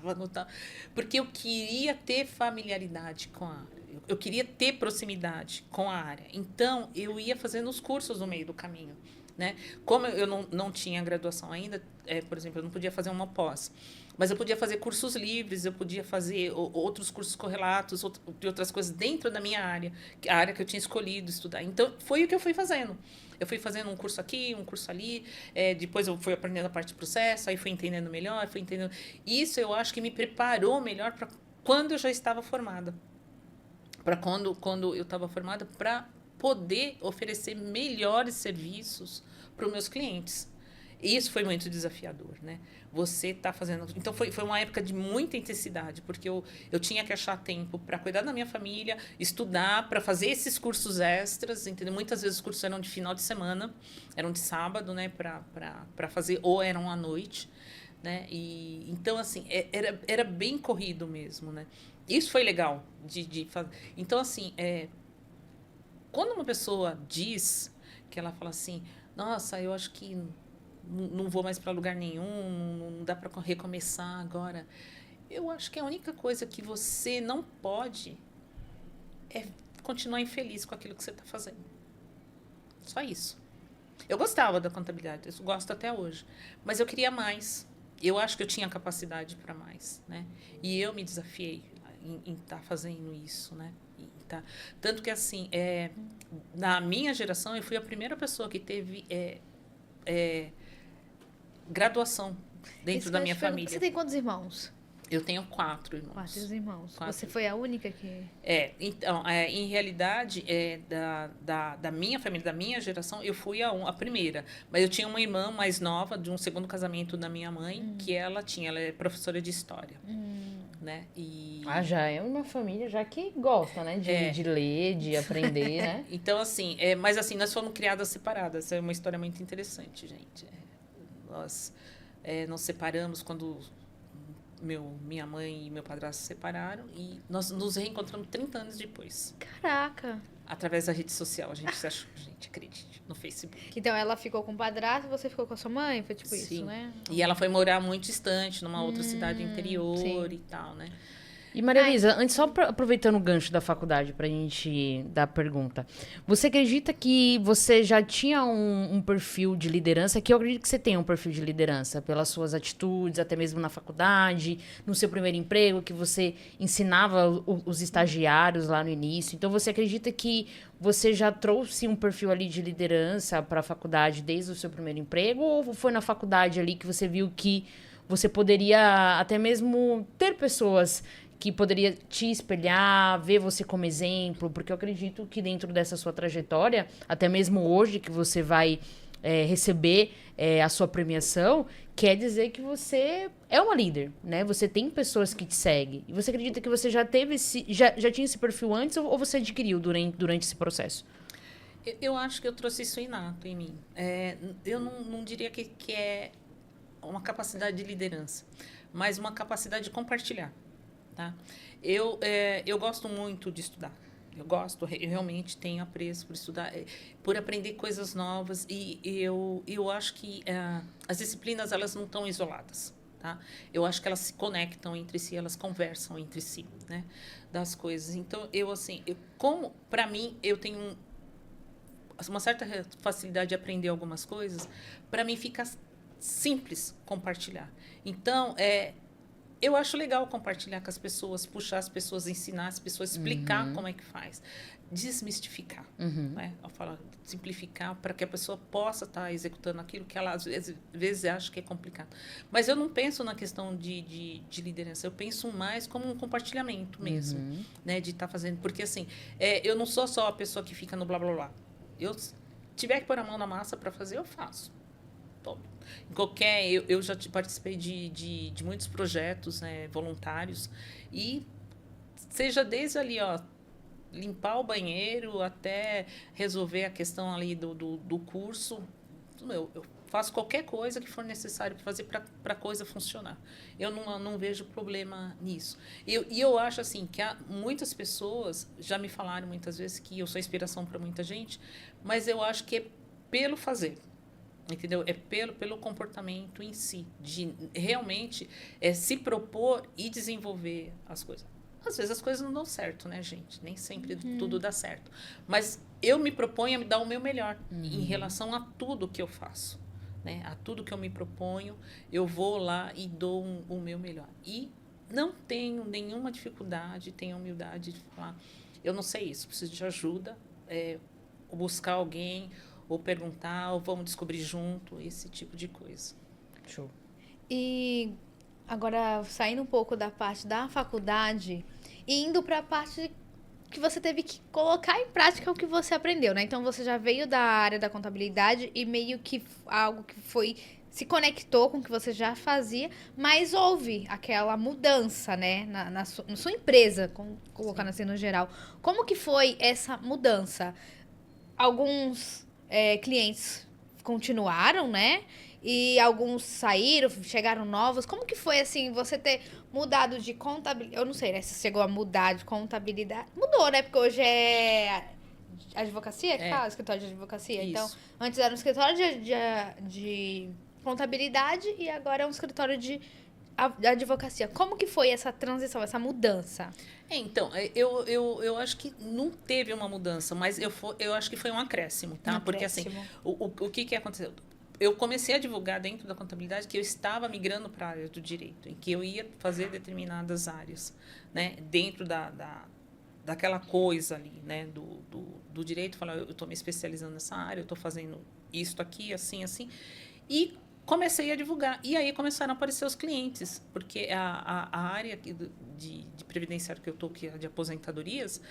anotava. Porque eu queria ter familiaridade com a área. Eu queria ter proximidade com a área. Então, eu ia fazendo os cursos no meio do caminho. Né? Como eu não tinha graduação ainda, por exemplo, eu não podia fazer uma pós. Mas eu podia fazer cursos livres, eu podia fazer outros cursos correlatos, de outras coisas dentro da minha área, a área que eu tinha escolhido estudar. Então, foi o que eu fui fazendo. Eu fui fazendo um curso aqui, um curso ali, depois eu fui aprendendo a parte de processo, aí fui entendendo melhor, fui entendendo... Isso eu acho que me preparou melhor para quando eu já estava formada. Para quando eu estava formada, para poder oferecer melhores serviços para os meus clientes. Isso foi muito desafiador, né? Você está fazendo... Então, foi uma época de muita intensidade, porque eu tinha que achar tempo para cuidar da minha família, estudar, para fazer esses cursos extras, entendeu? Muitas vezes os cursos eram de final de semana, eram de sábado, né? Para fazer, ou eram à noite, né? E, então, assim, era bem corrido mesmo, né? Isso foi legal de fazer. Então, assim, quando uma pessoa diz que ela fala assim, nossa, eu acho que não vou mais para lugar nenhum, não dá para recomeçar agora. Eu acho que a única coisa que você não pode é continuar infeliz com aquilo que você está fazendo. Só isso. Eu gostava da contabilidade, eu gosto até hoje, mas eu queria mais. Eu acho que eu tinha capacidade para mais, né? E eu me desafiei em estar fazendo isso, né? Tanto que, assim, na minha geração, eu fui a primeira pessoa que teve graduação dentro da minha família. Você tem quantos irmãos? Eu tenho 4 irmãos. 4 irmãos. Você foi a única que... Então, em realidade, da minha família, da minha geração, eu fui a primeira. Mas eu tinha uma irmã mais nova, de um segundo casamento da minha mãe, que ela é professora de história. Né? E... já é uma família já que gosta, né? De ler, de aprender, né? Então, assim, mas assim, nós fomos criadas separadas. É uma história muito interessante, gente. Nós nos separamos quando minha mãe e meu padrasto se separaram e nós nos reencontramos 30 anos depois. Caraca! Através da rede social. A gente se achou, gente, acredite, no Facebook. Então, ela ficou com o padrasto e você ficou com a sua mãe? Foi tipo isso, né? E ela foi morar muito distante, numa outra cidade interior e tal, né? E Maria Elisa, antes, só aproveitando o gancho da faculdade pra gente dar a pergunta. Você acredita que você já tinha um perfil de liderança? Que eu acredito que você tem um perfil de liderança pelas suas atitudes, até mesmo na faculdade, no seu primeiro emprego, que você ensinava os estagiários lá no início. Então, você acredita que você já trouxe um perfil ali de liderança para a faculdade desde o seu primeiro emprego? Ou foi na faculdade ali que você viu que você poderia até mesmo ter pessoas que poderia te espelhar, ver você como exemplo? Porque eu acredito que dentro dessa sua trajetória, até mesmo hoje que você vai receber a sua premiação, quer dizer que você é uma líder, né? Você tem pessoas que te seguem. E você acredita que você já teve já tinha esse perfil antes ou você adquiriu durante esse processo? Eu acho que eu trouxe isso inato em mim. Eu não diria que é uma capacidade de liderança, mas uma capacidade de compartilhar, tá? Eu gosto muito de estudar. Eu realmente tenho apreço por estudar, por aprender coisas novas e eu acho que as disciplinas elas não estão isoladas, tá? Eu acho que elas se conectam entre si, elas conversam entre si, né? Das coisas. Então como para mim eu tenho uma certa facilidade de aprender algumas coisas, para mim fica simples compartilhar. Então eu acho legal compartilhar com as pessoas, puxar as pessoas, ensinar as pessoas, explicar como é que faz. Desmistificar. Né? Eu falo, simplificar para que a pessoa possa estar executando aquilo que ela, às vezes acha que é complicado. Mas eu não penso na questão de liderança, eu penso mais como um compartilhamento mesmo. Né? De estar fazendo. Porque, assim, eu não sou só a pessoa que fica no blá, blá, blá. Eu tiver que pôr a mão na massa para fazer, eu faço. Eu já participei de muitos projetos, né, voluntários e seja desde ali, ó, limpar o banheiro até resolver a questão ali do curso, eu faço qualquer coisa que for necessário para fazer para a coisa funcionar. Eu não vejo problema nisso. E eu acho assim que muitas pessoas já me falaram muitas vezes que eu sou inspiração para muita gente, mas eu acho que é pelo fazer. Entendeu? É pelo comportamento em si, de realmente se propor e desenvolver as coisas. Às vezes as coisas não dão certo, né, gente? Nem sempre tudo dá certo. Mas eu me proponho a me dar o meu melhor em relação a tudo que eu faço. Né? A tudo que eu me proponho, eu vou lá e dou o meu melhor. E não tenho nenhuma dificuldade, tenho humildade de falar, eu não sei isso, preciso de ajuda, buscar alguém, ou perguntar, ou vamos descobrir junto, esse tipo de coisa. Show. E agora, saindo um pouco da parte da faculdade e indo para a parte que você teve que colocar em prática o que você aprendeu, né? Então, você já veio da área da contabilidade e meio que algo que se conectou com o que você já fazia, mas houve aquela mudança, né? Na sua empresa, colocando assim no geral. Como que foi essa mudança? Alguns clientes continuaram, né? E alguns saíram, chegaram novos. Como que foi, assim, você ter mudado de contabilidade? Eu não sei, né? Se chegou a mudar de contabilidade. Mudou, né? Porque hoje é advocacia que fala? Escritório de advocacia. Isso. Então, antes era um escritório de contabilidade e agora é um escritório de advocacia. Como que foi essa transição, essa mudança? Então, eu acho que não teve uma mudança, mas eu acho que foi um acréscimo, tá? Porque, assim, o que aconteceu? Eu comecei a divulgar dentro da contabilidade que eu estava migrando para a área do direito, em que eu ia fazer determinadas áreas, né? Dentro daquela coisa ali, né? Do direito, falar, eu estou me especializando nessa área, eu estou fazendo isto aqui, assim, assim. E comecei a divulgar. E aí começaram a aparecer os clientes, porque a área de previdenciário que eu estou, que é de aposentadorias,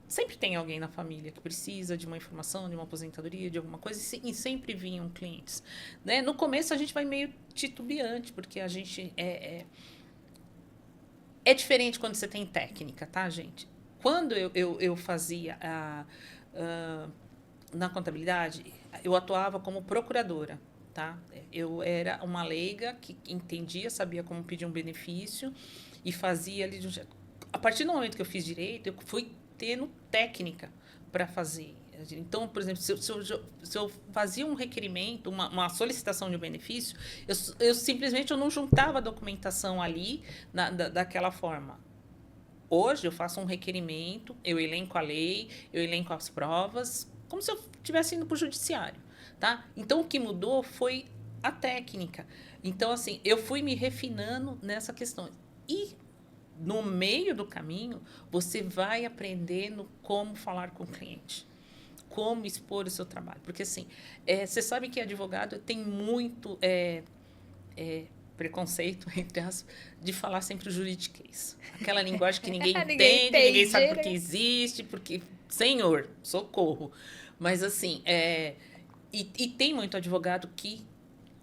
sempre tem alguém na família que precisa de uma informação, de uma aposentadoria, de alguma coisa, e sempre vinham clientes. Né? No começo, a gente vai meio titubeante, porque a gente é diferente quando você tem técnica, tá, gente? Quando eu fazia na contabilidade, eu atuava como procuradora. Tá? Eu era uma leiga que entendia, sabia como pedir um benefício e fazia ali de um jeito. A partir do momento que eu fiz direito, eu fui tendo técnica para fazer. Então, por exemplo, se eu fazia um requerimento, uma solicitação de um benefício, eu simplesmente não juntava a documentação ali daquela forma. Hoje, eu faço um requerimento, eu elenco a lei, eu elenco as provas, como se eu estivesse indo para o judiciário. Tá? Então, o que mudou foi a técnica. Então, assim, eu fui me refinando nessa questão. E, no meio do caminho, você vai aprendendo como falar com o cliente, como expor o seu trabalho. Porque, assim, você sabe que advogado tem muito preconceito, entre aspas, de falar sempre o juridiquês. Aquela linguagem que ninguém entende, ninguém sabe por que existe, porque, senhor, socorro. Mas, assim, E tem muito advogado que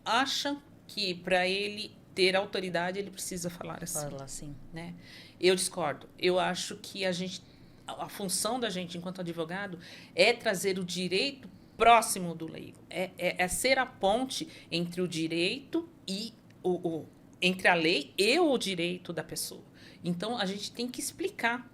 acha que para ele ter autoridade ele precisa falar assim. Fala assim. Né? Eu discordo. Eu acho que a função da gente enquanto advogado é trazer o direito próximo do leigo. É ser a ponte entre o direito e entre a lei e o direito da pessoa. Então, a gente tem que explicar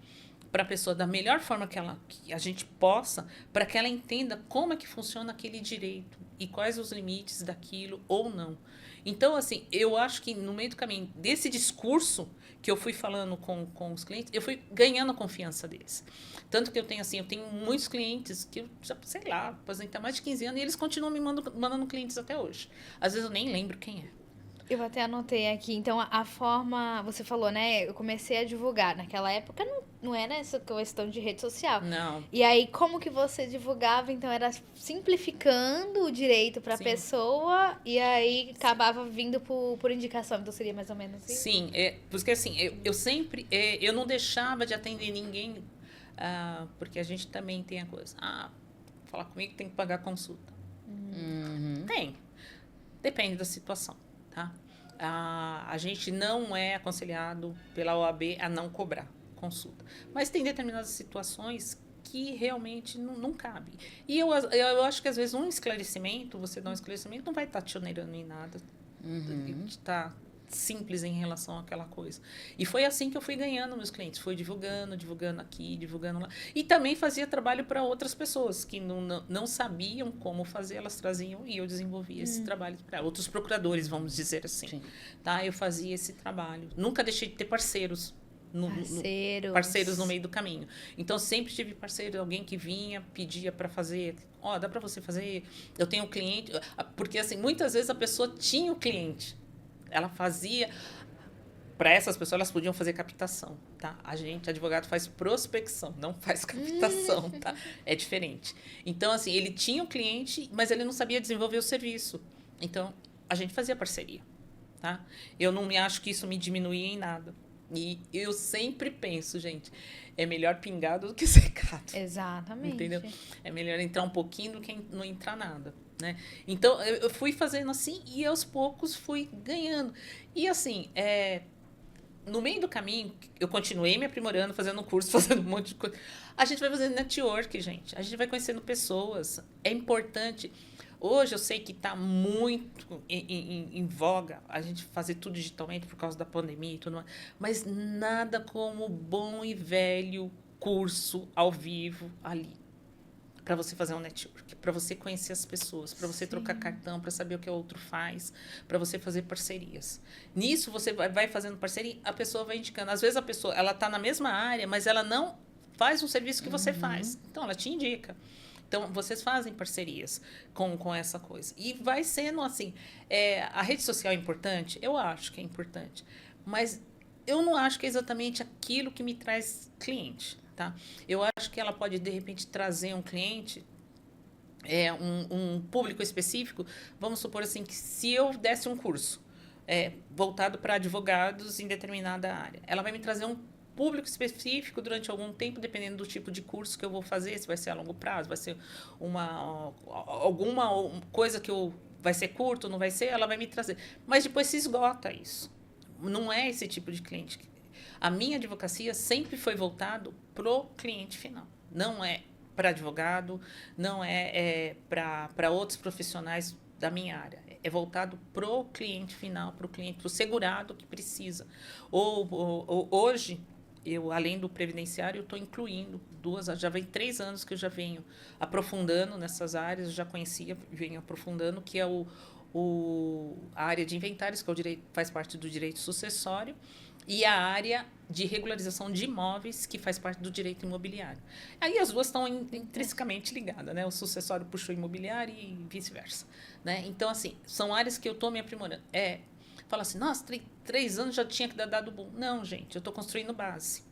para a pessoa da melhor forma que a gente possa, para que ela entenda como é que funciona aquele direito e quais os limites daquilo ou não. Então, assim, eu acho que no meio do caminho desse discurso que eu fui falando com os clientes, eu fui ganhando a confiança deles. Tanto que eu tenho muitos clientes que eu já, sei lá, aposentei há mais de 15 anos e eles continuam me mandando clientes até hoje. Às vezes eu nem lembro quem é. Eu até anotei aqui. Então, a forma... Você falou, né? Eu comecei a divulgar. Naquela época, não era essa questão de rede social. Não. E aí, como que você divulgava? Então, era simplificando o direito para a Sim. pessoa e aí acabava vindo por indicação. Então, seria mais ou menos assim? Sim, porque assim, eu sempre... eu não deixava de atender ninguém, porque a gente também tem a coisa. Falar comigo tem que pagar consulta. Tem. Depende da situação. Tá? A gente não é aconselhado pela OAB a não cobrar consulta. Mas tem determinadas situações que realmente não cabe. E eu acho que às vezes você dá um esclarecimento, não vai estar te onerando em nada. Está simples em relação àquela coisa. E foi assim que eu fui ganhando meus clientes. Fui divulgando aqui, divulgando lá. E também fazia trabalho para outras pessoas que não sabiam como fazer, elas traziam e eu desenvolvia esse trabalho para outros procuradores, vamos dizer assim. Sim. Tá? Eu fazia esse trabalho. Nunca deixei de ter parceiros. Parceiros No meio do caminho. Então, sempre tive parceiro, alguém que vinha, pedia para fazer. Dá para você fazer? Eu tenho um cliente. Porque, assim, muitas vezes a pessoa tinha o cliente. Ela fazia... Para essas pessoas, elas podiam fazer captação, tá? A gente, advogado, faz prospecção, não faz captação, tá? É diferente. Então, assim, ele tinha o cliente, mas ele não sabia desenvolver o serviço. Então, a gente fazia parceria, tá? Eu não me acho que isso me diminuía em nada. E eu sempre penso, gente, é melhor pingado do que secado. Exatamente. Entendeu? É melhor entrar um pouquinho do que não entrar nada, né? Então, eu fui fazendo assim e aos poucos fui ganhando. E assim, no meio do caminho, eu continuei me aprimorando, fazendo curso, fazendo um monte de coisa. A gente vai fazendo network, gente. A gente vai conhecendo pessoas. É importante. Hoje eu sei que está muito em voga a gente fazer tudo digitalmente por causa da pandemia e tudo mais, mas nada como o bom e velho curso ao vivo ali. Para você fazer um network, para você conhecer as pessoas, para você trocar cartão, para saber o que o outro faz, para você fazer parcerias. Nisso, você vai fazendo parceria, a pessoa vai indicando. Às vezes, a pessoa ela está na mesma área, mas ela não faz um serviço que você faz. Então, ela te indica. Então, vocês fazem parcerias com essa coisa. E vai sendo assim. A rede social é importante? Eu acho que é importante. Mas eu não acho que é exatamente aquilo que me traz cliente. Tá? Eu acho que ela pode, de repente, trazer um cliente, um público específico. Vamos supor assim, que se eu desse um curso voltado para advogados em determinada área, ela vai me trazer um público específico durante algum tempo, dependendo do tipo de curso que eu vou fazer, se vai ser a longo prazo, vai ser alguma coisa que vai ser curto, não vai ser, ela vai me trazer. Mas depois se esgota isso. Não é esse tipo de cliente. A minha advocacia sempre foi voltado pro cliente final. Não é para advogado, não é para outros profissionais da minha área. É voltado pro cliente final, pro segurado que precisa. Hoje, além do previdenciário, eu estou incluindo já vem 3 anos que eu já venho aprofundando nessas áreas, eu já conhecia, venho aprofundando, que é a área de inventários, que faz parte do direito sucessório, e a área de regularização de imóveis, que faz parte do direito imobiliário. Aí as duas estão intrinsecamente ligadas, né? O sucessório puxa o imobiliário e vice-versa, né? Então, assim, são áreas que eu estou me aprimorando. Fala assim, nossa, 3 anos já tinha que dar dado bom. Não, gente, eu estou construindo base.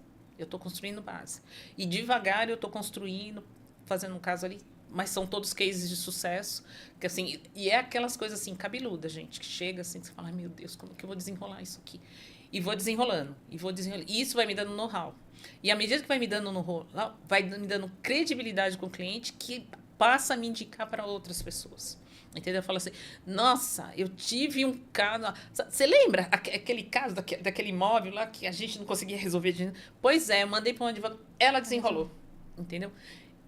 E devagar eu estou construindo, fazendo um caso ali, mas são todos cases de sucesso, que assim, e é aquelas coisas assim, cabeludas, gente, que chega assim, que você fala, ai meu Deus, como que eu vou desenrolar isso aqui? E vou desenrolando. E isso vai me dando know-how. E à medida que vai me dando know-how, vai me dando credibilidade com o cliente, que passa a me indicar para outras pessoas. Entendeu? Fala assim, nossa, eu tive um caso... Você lembra aquele caso daquele imóvel lá que a gente não conseguia resolver? Pois é, eu mandei para uma advogada, ela desenrolou. Entendeu?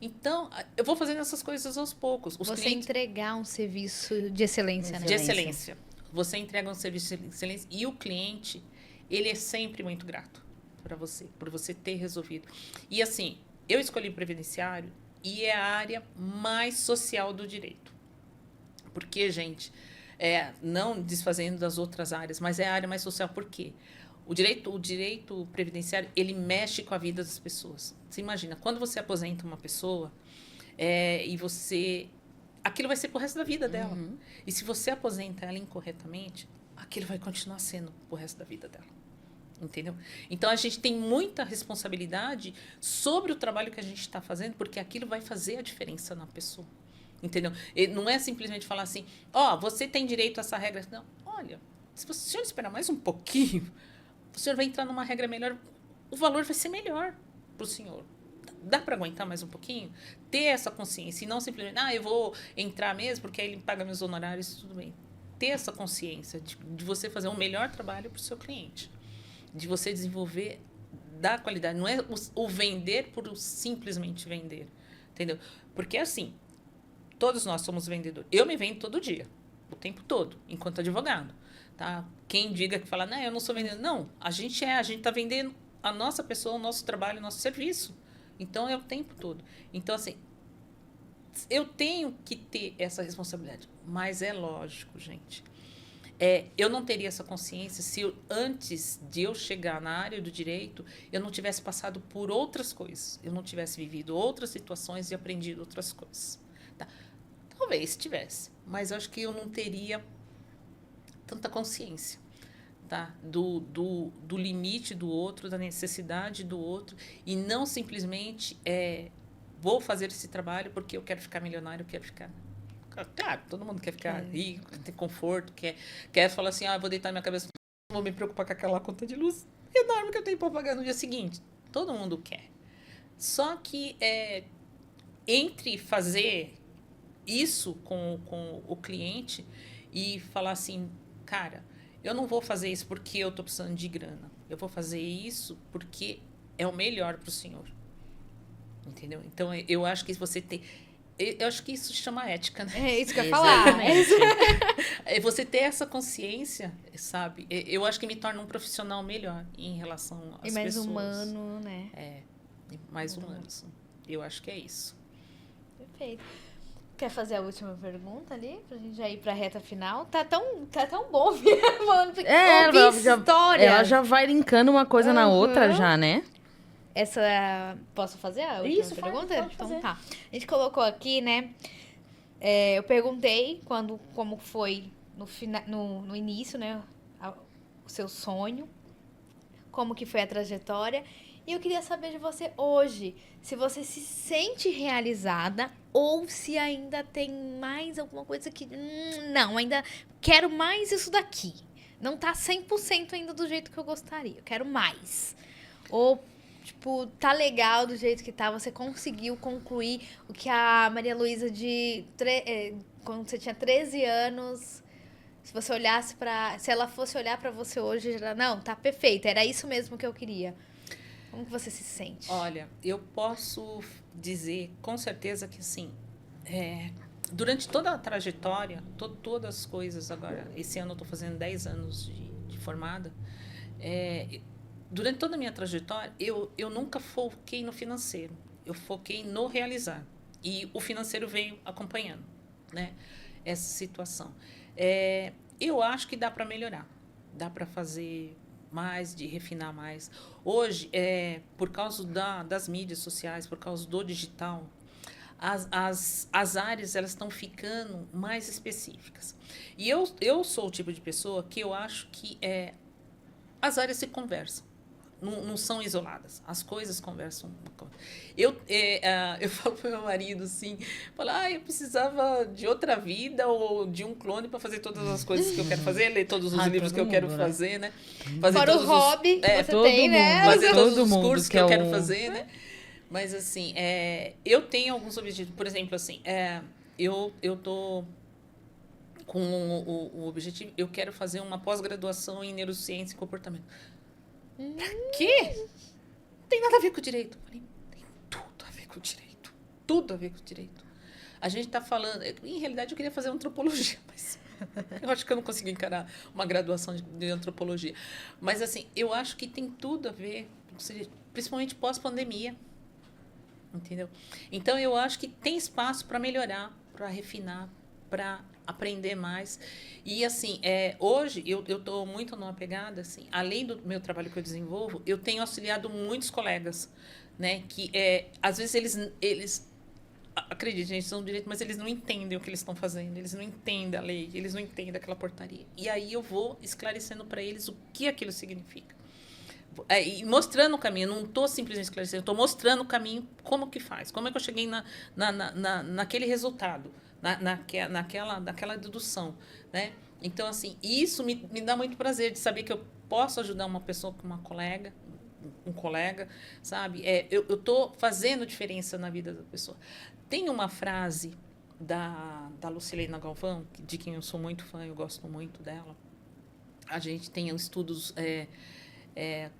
Então, eu vou fazendo essas coisas aos poucos. Você entregar um serviço de excelência, né? De excelência. Você entrega um serviço de excelência e o cliente, ele é sempre muito grato para você, por você ter resolvido. E assim, eu escolhi previdenciário e é a área mais social do direito. Porque, gente, não desfazendo das outras áreas, mas é a área mais social. Por quê? O direito previdenciário, ele mexe com a vida das pessoas. Você imagina, quando você aposenta uma pessoa e você... Aquilo vai ser pro resto da vida dela. E se você aposenta ela incorretamente, aquilo vai continuar sendo pro resto da vida dela. Entendeu? Então, a gente tem muita responsabilidade sobre o trabalho que a gente está fazendo, porque aquilo vai fazer a diferença na pessoa. Entendeu? E não é simplesmente falar assim, você tem direito a essa regra. Não, olha, se o senhor esperar mais um pouquinho, o senhor vai entrar numa regra melhor, o valor vai ser melhor para o senhor. Dá para aguentar mais um pouquinho? Ter essa consciência e não simplesmente, eu vou entrar mesmo porque aí ele paga meus honorários, tudo bem. Ter essa consciência de você fazer um melhor trabalho para o seu cliente, de você desenvolver da qualidade. Não é o vender por simplesmente vender, entendeu? Porque assim, todos nós somos vendedores. Eu me vendo todo dia, o tempo todo, enquanto advogado. Tá? Quem diga que fala, eu não sou vendedor. Não, a gente está vendendo a nossa pessoa, o nosso trabalho, o nosso serviço. Então, é o tempo todo. Então, assim, eu tenho que ter essa responsabilidade. Mas é lógico, gente. Eu não teria essa consciência se antes de eu chegar na área do direito, eu não tivesse passado por outras coisas. Eu não tivesse vivido outras situações e aprendido outras coisas. Tá? Talvez tivesse, mas eu acho que eu não teria tanta consciência, tá? Do limite do outro, da necessidade do outro, e não simplesmente vou fazer esse trabalho porque eu quero ficar milionário, eu quero ficar... Claro, todo mundo quer ficar rico, quer ter conforto, quer falar assim, vou deitar minha cabeça, não vou me preocupar com aquela conta de luz enorme que eu tenho para pagar no dia seguinte. Todo mundo quer. Só que entre fazer isso com o cliente e falar assim, cara, eu não vou fazer isso porque eu estou precisando de grana. Eu vou fazer isso porque é o melhor para o senhor. Entendeu? Então, eu acho que você tem... Eu acho que isso chama ética, né? É isso que eu ia falar. É você ter essa consciência, sabe? Eu acho que me torna um profissional melhor em relação às pessoas. E mais humano, né? Mais humano. Eu acho que é isso. Perfeito. Quer fazer a última pergunta ali? Pra gente já ir pra reta final? Tá tão bom falando história. Ela já vai linkando uma coisa na outra já, né? Posso fazer a última pergunta? Pode fazer. Então tá. A gente colocou aqui, né? Eu perguntei como foi no início, né? O seu sonho. Como que foi a trajetória. E eu queria saber de você hoje, se você se sente realizada ou se ainda tem mais alguma coisa que... não, ainda quero mais isso daqui. Não tá 100% ainda do jeito que eu gostaria. Eu quero mais. Ou, tipo, tá legal do jeito que tá. Você conseguiu concluir o que a Maria Luísa quando você tinha 13 anos... Se você olhasse se ela fosse olhar pra você hoje, ela, não, tá perfeito. Era isso mesmo que eu queria. Como que você se sente? Olha, eu posso dizer com certeza que, assim, durante toda a trajetória, todas as coisas agora, esse ano eu estou fazendo 10 anos de formada, durante toda a minha trajetória, eu nunca foquei no financeiro, eu foquei no realizar. E o financeiro veio acompanhando, né, essa situação. Eu acho que dá para melhorar, dá para fazer... mais, de refinar mais. Hoje, por causa das mídias sociais, por causa do digital, as áreas elas estão ficando mais específicas. E eu sou o tipo de pessoa que eu acho que as áreas se conversam. Não são isoladas. As coisas conversam. Eu falo para o meu marido assim, eu precisava de outra vida ou de um clone para fazer todas as coisas que eu quero fazer, ler todos os livros que eu quero fazer, né? Fazer fora todos o hobby que você tem, né? Fazer todos os mundo cursos que eu quero fazer, né? Mas, assim, eu tenho alguns objetivos. Por exemplo, assim, eu tô com o objetivo... Eu quero fazer uma pós-graduação em neurociência e comportamento. Pra quê? Não tem nada a ver com o direito. Eu falei, tem tudo a ver com o direito. Tudo a ver com o direito. A gente está falando... Em realidade, eu queria fazer antropologia, mas... Eu acho que eu não consigo encarar uma graduação de antropologia. Mas, assim, eu acho que tem tudo a ver, principalmente pós-pandemia. Entendeu? Então, eu acho que tem espaço para melhorar, para refinar, para aprender mais. E, assim, hoje, eu estou muito numa pegada, assim, além do meu trabalho que eu desenvolvo, eu tenho auxiliado muitos colegas, né? Que, às vezes, eles acredite, gente, são direito, mas eles não entendem o que eles estão fazendo, eles não entendem a lei, eles não entendem aquela portaria. E aí eu vou esclarecendo para eles o que aquilo significa. E mostrando o caminho, eu não estou simplesmente esclarecendo, eu estou mostrando o caminho, como que faz, como é que eu cheguei naquele resultado, naquela dedução, né? Então, assim, isso me dá muito prazer de saber que eu posso ajudar uma pessoa, uma colega, um colega, sabe? Eu estou fazendo diferença na vida da pessoa. Tem uma frase da Lucilena Galvão, de quem eu sou muito fã, eu gosto muito dela. A gente tem estudos,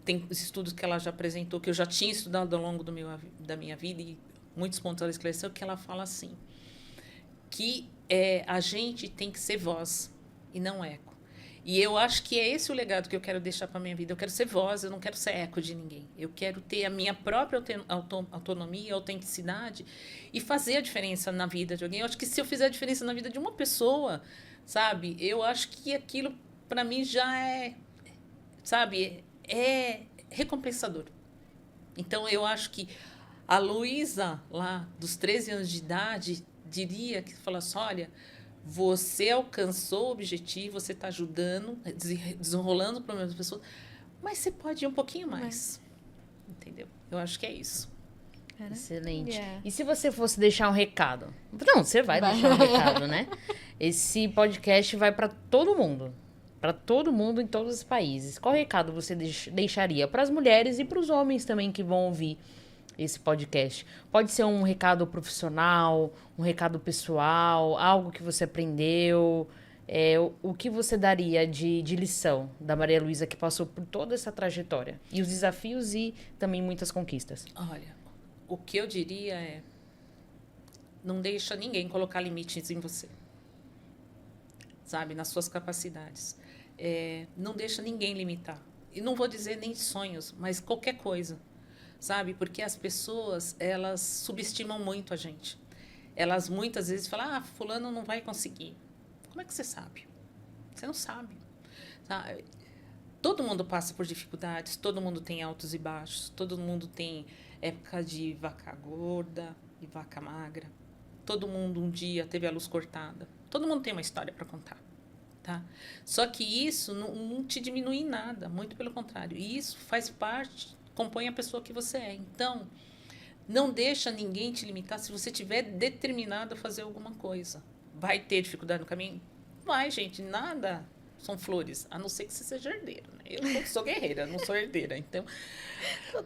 tem os estudos que ela já apresentou, que eu já tinha estudado ao longo da minha vida, e muitos pontos ela esclareceu, que ela fala assim, que a gente tem que ser voz e não eco. E eu acho que é esse o legado que eu quero deixar para a minha vida. Eu quero ser voz, eu não quero ser eco de ninguém. Eu quero ter a minha própria autonomia, autenticidade e fazer a diferença na vida de alguém. Eu acho que se eu fizer a diferença na vida de uma pessoa, sabe? Eu acho que aquilo, para mim, já sabe? É recompensador. Então, eu acho que a Luísa, lá, dos 13 anos de idade, diria que falasse, olha... Você alcançou o objetivo, você está ajudando, desenrolando o problema das pessoas, mas você pode ir um pouquinho mais. Entendeu? Eu acho que é isso. Excelente. Yeah. E se você fosse deixar um recado? Não, você vai deixar um recado, né? Esse podcast vai para todo mundo. Para todo mundo em todos os países. Qual recado você deixaria para as mulheres e para os homens também que vão ouvir esse podcast? Pode ser um recado profissional, um recado pessoal, algo que você aprendeu. O que você daria de lição da Maria Luísa, que passou por toda essa trajetória? E os desafios e também muitas conquistas. Olha, o que eu diria é... Não deixa ninguém colocar limites em você. Sabe? Nas suas capacidades. Não deixa ninguém limitar. E não vou dizer nem sonhos, mas qualquer coisa. Sabe? Porque as pessoas, elas subestimam muito a gente. Elas muitas vezes falam, fulano não vai conseguir. Como é que você sabe? Você não sabe. Sabe? Todo mundo passa por dificuldades, todo mundo tem altos e baixos, todo mundo tem época de vaca gorda e vaca magra. Todo mundo um dia teve a luz cortada. Todo mundo tem uma história para contar. Tá? Só que isso não te diminui em nada, muito pelo contrário. E isso faz parte... compõe a pessoa que você é. Então, não deixa ninguém te limitar se você estiver determinado a fazer alguma coisa. Vai ter dificuldade no caminho? Vai, gente. Nada são flores, a não ser que você seja herdeiro. Né? Eu sou guerreira, não sou herdeira. Então,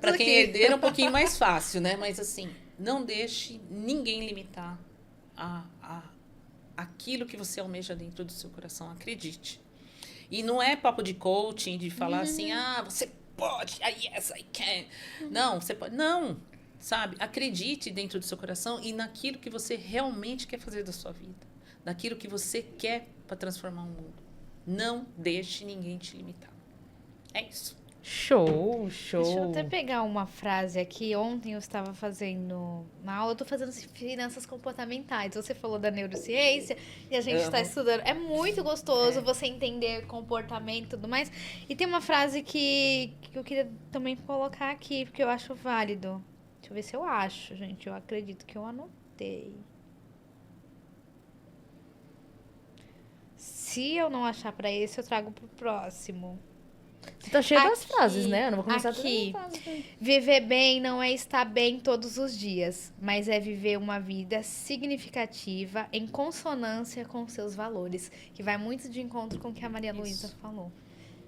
para quem é herdeiro é um pouquinho mais fácil, né? Mas, assim, não deixe ninguém limitar aquilo que você almeja dentro do seu coração. Acredite. E não é papo de coaching, de falar assim, você pode, yes, I can. Não, você pode. Não, sabe? Acredite dentro do seu coração e naquilo que você realmente quer fazer da sua vida. Naquilo que você quer para transformar o mundo. Não deixe ninguém te limitar. É isso. Show, show. Deixa eu até pegar uma frase aqui. Ontem eu estava fazendo uma aula, eu tô fazendo finanças comportamentais. Você falou da neurociência e a gente está estudando. É muito gostoso você entender comportamento e tudo mais. E tem uma frase que eu queria também colocar aqui, porque eu acho válido. Deixa eu ver se eu acho, gente. Eu acredito que eu anotei. Se eu não achar para esse, eu trago pro próximo. Você tá cheio das frases, né? Eu não vou começar aqui. Viver bem não é estar bem todos os dias, mas é viver uma vida significativa em consonância com seus valores, que vai muito de encontro com o que a Maria Luísa falou.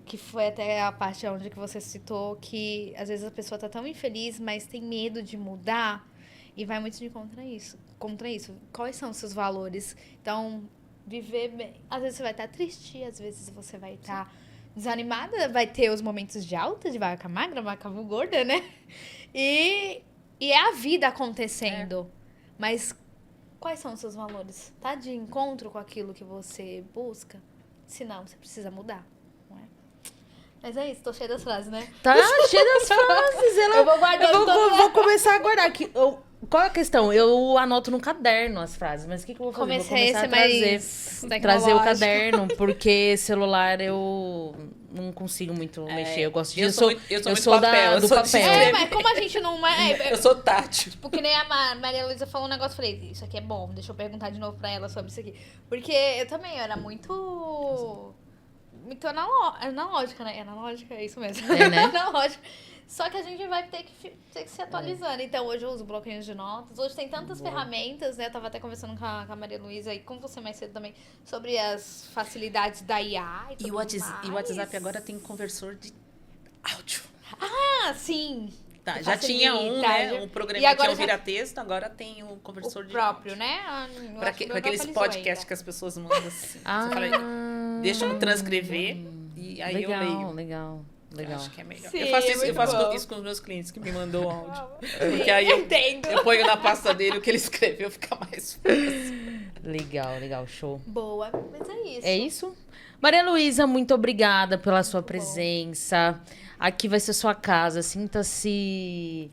que foi até a parte onde que você citou, que às vezes a pessoa tá tão infeliz, mas tem medo de mudar, e vai muito de contra isso. Quais são os seus valores? Então, viver bem. Às vezes você vai estar triste, às vezes você vai estar desanimada, vai ter os momentos de alta, de vaca magra, vaca gorda, né? E é a vida acontecendo. Mas quais são os seus valores? Tá de encontro com aquilo que você busca? Se não, você precisa mudar. Não é? Mas é isso, tô cheia das frases, né? Tá cheia das frases. Eu vou guardando vou começar a guardar aqui. Qual é a questão? Eu anoto no caderno as frases, mas o que eu vou fazer? Comecei Vou começar a trazer o caderno, porque celular eu não consigo muito mexer. Eu gosto de... Eu sou muito sou papel, eu do sou papel. Mas como a gente não... Eu sou tátil. Tipo, que nem a Maria Luísa falou um negócio, eu falei, isso aqui é bom, deixa eu perguntar de novo pra ela sobre isso aqui. Porque eu também era muito analógica, né? Analógica, é isso mesmo. É, né? Analógica. Só que a gente vai ter que se atualizando. Então, hoje eu uso bloquinhos de notas. Hoje tem tantas ferramentas, né? Eu tava até conversando com a Maria Luísa e com você mais cedo também sobre as facilidades da IA e tudo mais. E o WhatsApp agora tem conversor de áudio. Ah, sim. Tá, já tinha um programinha que é o vira-texto, agora tem o conversor o próprio, né? Para aqueles podcasts que as pessoas mandam assim. Você fala, deixa eu transcrever e aí eu leio. Legal. Eu acho que é melhor. Sim, eu faço isso com os meus clientes que me mandam áudio. Porque aí eu ponho na pasta dele o que ele escreveu, fica mais fácil. Legal, show. Boa, mas é isso. É isso? Maria Luísa, muito obrigada pela sua presença. Aqui vai ser sua casa. Sinta-se...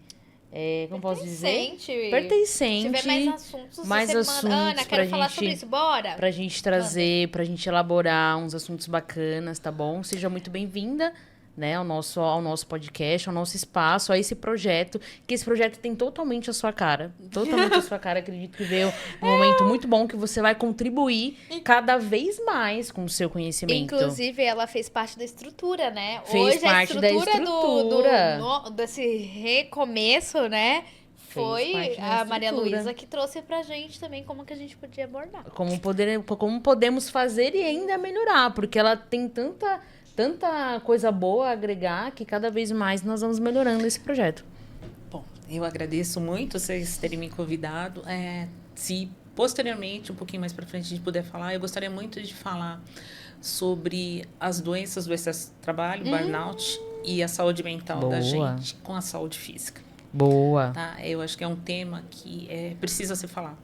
como posso dizer? Pertencente. Se tiver mais assuntos, Ana, quero falar sobre isso, bora? Pra gente trazer, pra gente elaborar uns assuntos bacanas, tá bom? Seja muito bem-vinda, né, ao nosso podcast, ao nosso espaço, a esse projeto, que esse projeto tem totalmente a sua cara. Totalmente a sua cara. Acredito que veio um momento muito bom que você vai contribuir cada vez mais com o seu conhecimento. Inclusive, ela fez parte da estrutura, né? Fez Hoje parte a da estrutura desse recomeço, né? Foi a Maria estrutura. Luísa que trouxe pra gente também como que a gente podia abordar. Como podemos fazer e ainda melhorar, porque ela tem tanta coisa boa a agregar que cada vez mais nós vamos melhorando esse projeto. Bom, eu agradeço muito vocês terem me convidado. Se posteriormente, um pouquinho mais para frente, a gente puder falar, eu gostaria muito de falar sobre as doenças do excesso de trabalho, burnout e a saúde mental da gente com a saúde física. Boa. Tá? Eu acho que é um tema que precisa ser falado.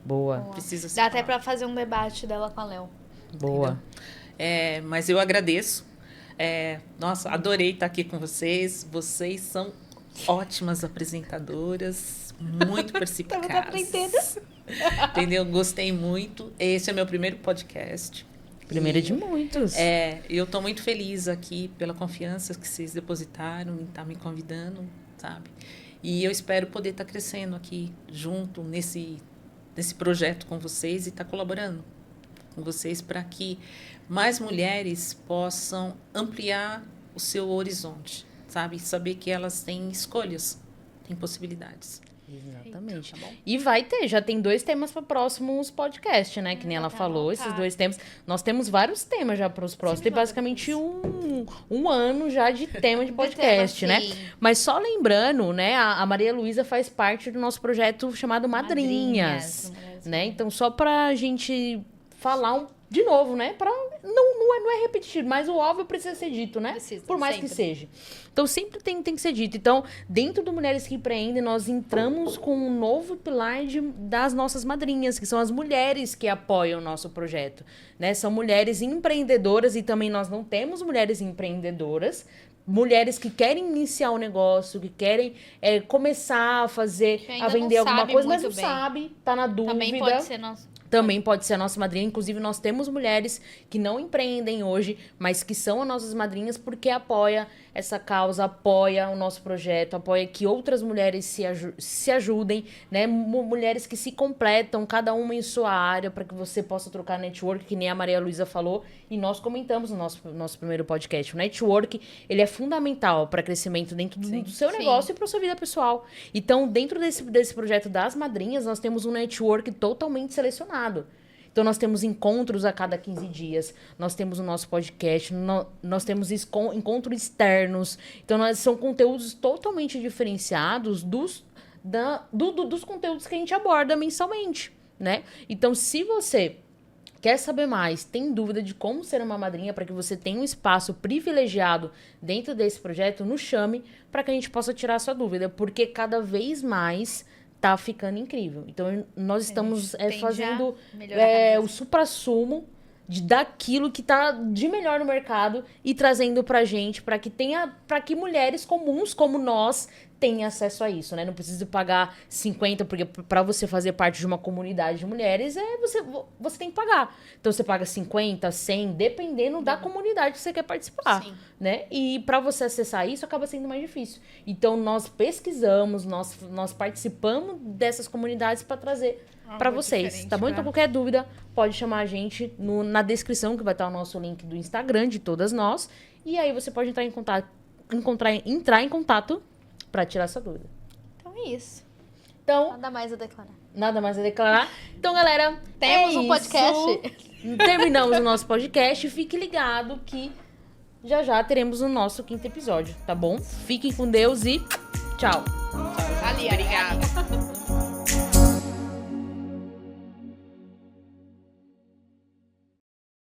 Boa. Precisa ser Dá falado. até pra fazer um debate dela com a Léo. Boa. Mas eu agradeço. Nossa, adorei estar aqui com vocês. Vocês são ótimas apresentadoras, muito perspicazes. Estamos aprendendo. Entendeu? Gostei muito. Esse é meu primeiro podcast. Primeiro de muitos. Eu estou muito feliz aqui pela confiança que vocês depositaram em estar me convidando, sabe? E eu espero poder estar crescendo aqui junto nesse projeto com vocês e estar colaborando com vocês para que mais mulheres possam ampliar o seu horizonte, sabe? Saber que elas têm escolhas, têm possibilidades. Exatamente. Tá bom? E já tem 2 temas para próximos podcasts, né? Que nem ela falou, esses 2 temas. Nós temos vários temas já para os próximos. Tem basicamente um ano já de tema de podcast, né? Mas só lembrando, né? A Maria Luísa faz parte do nosso projeto chamado Madrinhas, né? Então, só pra gente falar de novo, né? Não é repetitivo, mas o óbvio precisa ser dito, né? Por mais que seja. Então, sempre tem que ser dito. Então, dentro do Mulheres que Empreendem, nós entramos com um novo pilar das nossas madrinhas, que são as mulheres que apoiam o nosso projeto, né? São mulheres empreendedoras e também nós não temos mulheres empreendedoras, mulheres que querem iniciar um negócio, que querem começar a vender alguma coisa, mas não sabe, tá na dúvida. Também pode ser a nossa madrinha. Inclusive, nós temos mulheres que não empreendem hoje, mas que são as nossas madrinhas porque apoia essa causa, apoia o nosso projeto, apoia que outras mulheres se ajudem, né? Mulheres que se completam, cada uma em sua área, para que você possa trocar network, que nem a Maria Luísa falou, e nós comentamos no nosso primeiro podcast. O network, ele é fundamental para crescimento dentro do seu negócio e para sua vida pessoal. Então, dentro desse projeto das madrinhas, nós temos um network totalmente selecionado. Então, nós temos encontros a cada 15 dias. Nós temos o nosso podcast. Nós temos encontros externos. Então, são conteúdos totalmente diferenciados dos conteúdos que a gente aborda mensalmente, né? Então, se você quer saber mais, tem dúvida de como ser uma madrinha para que você tenha um espaço privilegiado dentro desse projeto, nos chame para que a gente possa tirar a sua dúvida, porque cada vez mais tá ficando incrível. Então, nós estamos fazendo o suprassumo daquilo que tá de melhor no mercado e trazendo pra gente, para que mulheres comuns como nós tenham acesso a isso, né? Não precisa pagar 50, porque para você fazer parte de uma comunidade de mulheres, você tem que pagar. Então, você paga 50, 100, dependendo da comunidade que você quer participar, né? E para você acessar isso, acaba sendo mais difícil. Então, nós pesquisamos, nós participamos dessas comunidades para trazer para vocês, tá bom? Então, qualquer dúvida, pode chamar a gente na descrição, que vai estar o nosso link do Instagram de todas nós. E aí você pode entrar em contato para tirar essa dúvida. Então é isso. Então, Nada mais a declarar. Nada mais a declarar. Então, galera, temos um podcast. Terminamos o nosso podcast. Fique ligado que já teremos o nosso 5º episódio, tá bom? Fiquem com Deus e tchau. Obrigada.